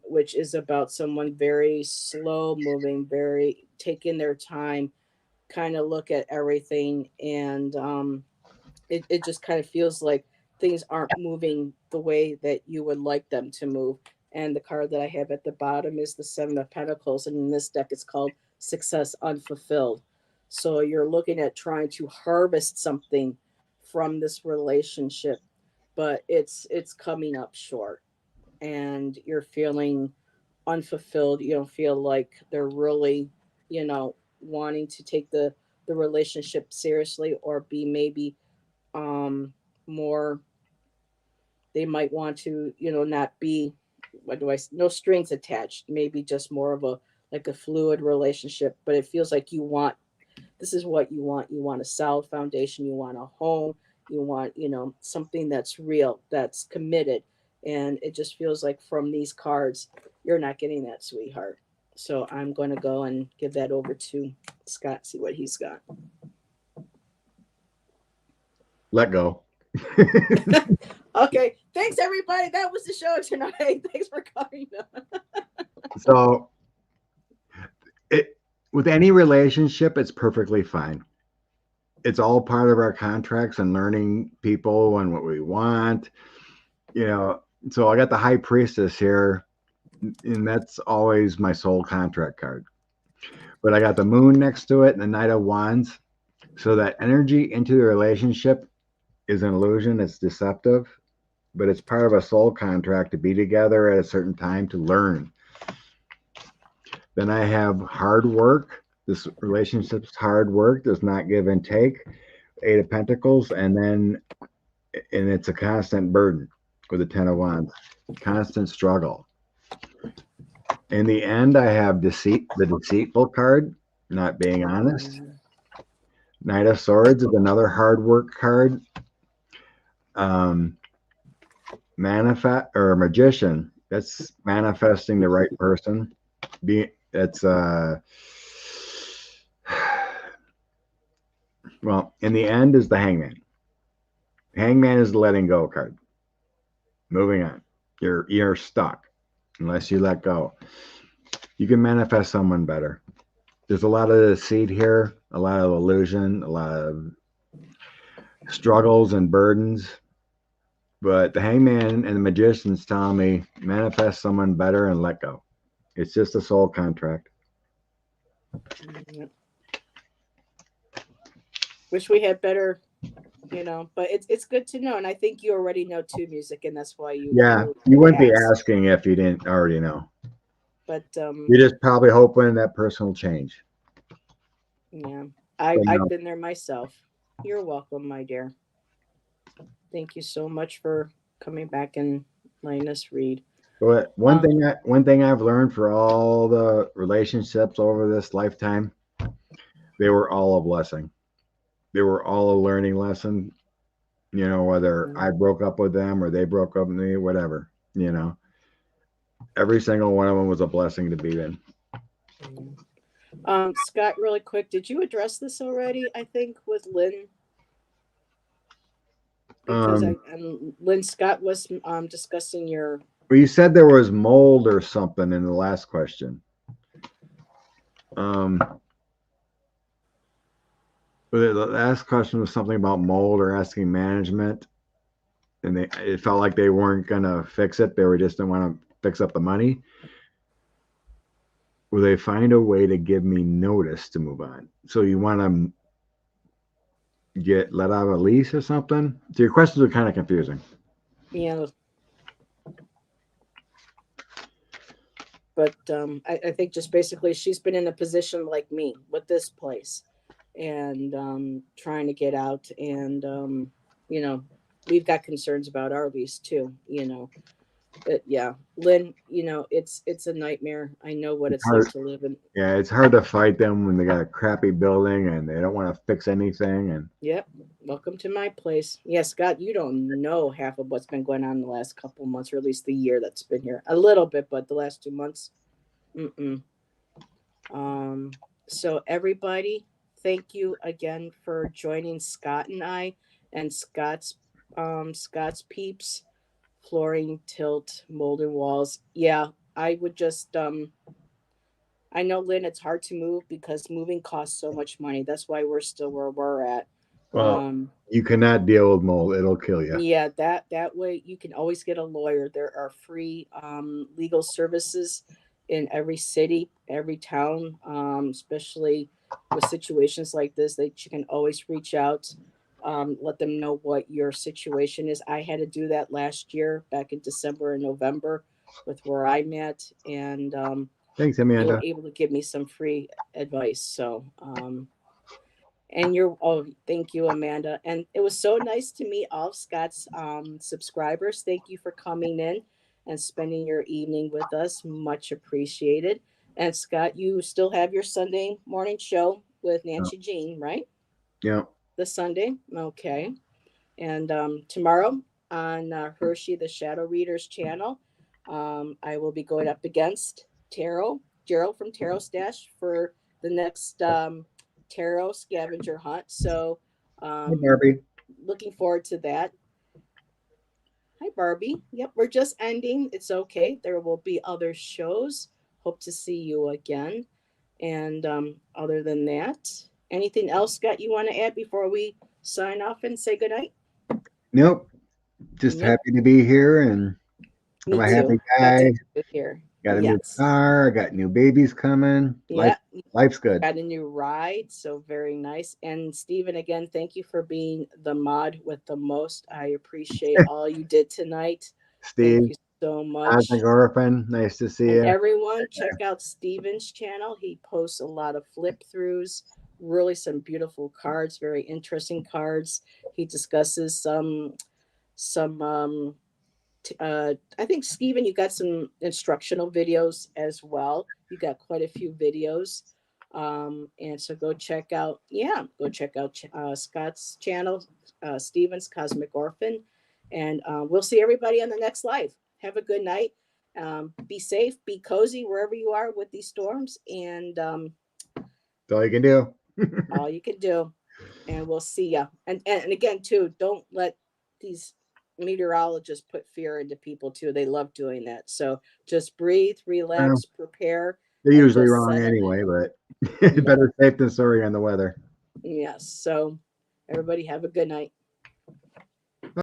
which is about someone very slow moving, very taking their time, kind of look at everything. And it just kind of feels like things aren't moving the way that you would like them to move. And the card that I have at the bottom is the Seven of Pentacles. And in this deck, it's called Success Unfulfilled. So you're looking at trying to harvest something from this relationship, but it's coming up short. And you're feeling unfulfilled. You don't feel like they're really, wanting to take the relationship seriously, or be maybe more, they might want to, not be, what do I, no strings attached, maybe just more of a, like a fluid relationship. But it feels like you want, this is what you want a solid foundation, you want a home, you want, something that's real, that's committed. And it just feels like from these cards, you're not getting that, sweetheart. So I'm going to go and give that over to Scott, see what he's got. Let go. Okay, thanks everybody. That was the show tonight. Thanks for coming. So with any relationship, it's perfectly fine. It's all part of our contracts and learning people and what we want. So I got the High Priestess here, and that's always my soul contract card. But I got the Moon next to it and the Knight of Wands. So that energy into the relationship is an illusion. It's deceptive, but it's part of a soul contract to be together at a certain time to learn. Then I have hard work. This relationship's hard work, does not give and take. Eight of Pentacles, and it's a constant burden with the Ten of Wands. Constant struggle. In the end, I have deceit, the deceitful card, not being honest. Knight of Swords is another hard work card. Manifest or Magician, that's manifesting the right person. It's well, in the end is the Hangman. Hangman is the letting go card. Moving on. You're stuck unless you let go. You can manifest someone better. There's a lot of deceit here, a lot of illusion, a lot of struggles and burdens. But the Hangman and the Magician's telling me manifest someone better and let go. It's just a soul contract. Wish we had better, but it's good to know. And I think you already know too, music, and that's why you wouldn't be asking if you didn't already know. But you're just probably hoping that person will change. Yeah, I've been there myself. You're welcome, my dear. Thank you so much for coming back and letting us read. But one thing I've learned for all the relationships over this lifetime, they were all a blessing. They were all a learning lesson. Whether I broke up with them or they broke up with me, whatever. Every single one of them was a blessing to be in. Scott, really quick, did you address this already? I think with Lynn. Because Lynn Scott was discussing your. Well, you said there was mold or something in the last question. The last question was something about mold or asking management, and it felt like they weren't gonna fix it. They were just didn't want to fix up the money. Will they find a way to give me notice to move on? So you want to get let out of a lease or something? So your questions are kind of confusing. Yeah. but I think just basically she's been in a position like me with this place, and trying to get out, and you know, we've got concerns about our lease too. You know, yeah, Lynn, you know, it's a nightmare. I know what It's it's like hard. to live in. Yeah, it's hard to fight them when they got a crappy building and they don't want to fix anything. And Yep. Welcome to my place. Yeah, Scott, you don't know half of what's been going on in the last couple months, or at least the year that's been here. A little bit, but the last 2 months. Mm-mm. Um, so everybody, thank you again for joining Scott and I, and Scott's peeps, flooring, tilt, molded walls. Yeah, I would just I know, Lynn, it's hard to move because moving costs so much money. That's why we're still where we're at. well, Um, you cannot deal with mold; it'll kill you. Yeah, that way you can always get a lawyer. There are free legal services in every city, every town, especially with situations like this. That you can always reach out, let them know what your situation is. I had to do that last year, back in December and November, with where I'm at, and Thanks, they were Amanda. able to give me some free advice. So and you're, oh, thank you, Amanda. And it was so nice to meet all of Scott's subscribers. Thank you for coming in and spending your evening with us. Much appreciated. And Scott, you still have your Sunday morning show with Yeah, Nancy Jean, right? yeah. The Sunday. Okay. And tomorrow on Hershey, the Shadow Readers channel, I will be going up against Gerald from Tarot Stash for the next tarot scavenger hunt. So Hey, um, Barbie. looking forward to that. Hi, Barbie. Yep, we're just ending. It's okay. There will be other shows. Hope to see you again. And other than that, anything else, Scott, you want to add before we sign off and say goodnight? Nope. Just Nope. happy to be here, and I'm Me a happy too. Glad to guy. have you here. Got a new Yes. car. I got new babies coming. Yeah. Life's good. Got a new ride. So very nice. And Stephen, again, thank you for being the mod with the most. I appreciate all you did tonight. Thank Steve, you so Cosmic much. Orphan. Nice to see And you. everyone, check out Stephen's channel. He posts a lot of flip throughs, really some beautiful cards, very interesting cards. He discusses some I think, Stephen, you got some instructional videos as well. You got quite a few videos. And so go check out, yeah, go check out Scott's channel, Stephen's Cosmic Orphan. And we'll see everybody on the next live. Have a good night. Be safe, be cozy wherever you are with these storms, and That's all you can do. all you can do. And we'll see ya. And again, too, don't let these meteorologists put fear into people too. They love doing that. So just breathe, Well, relax, prepare, they're and usually just wrong settle in. anyway, but Yeah. better safe than sorry on the weather. Yes. So everybody have a good night.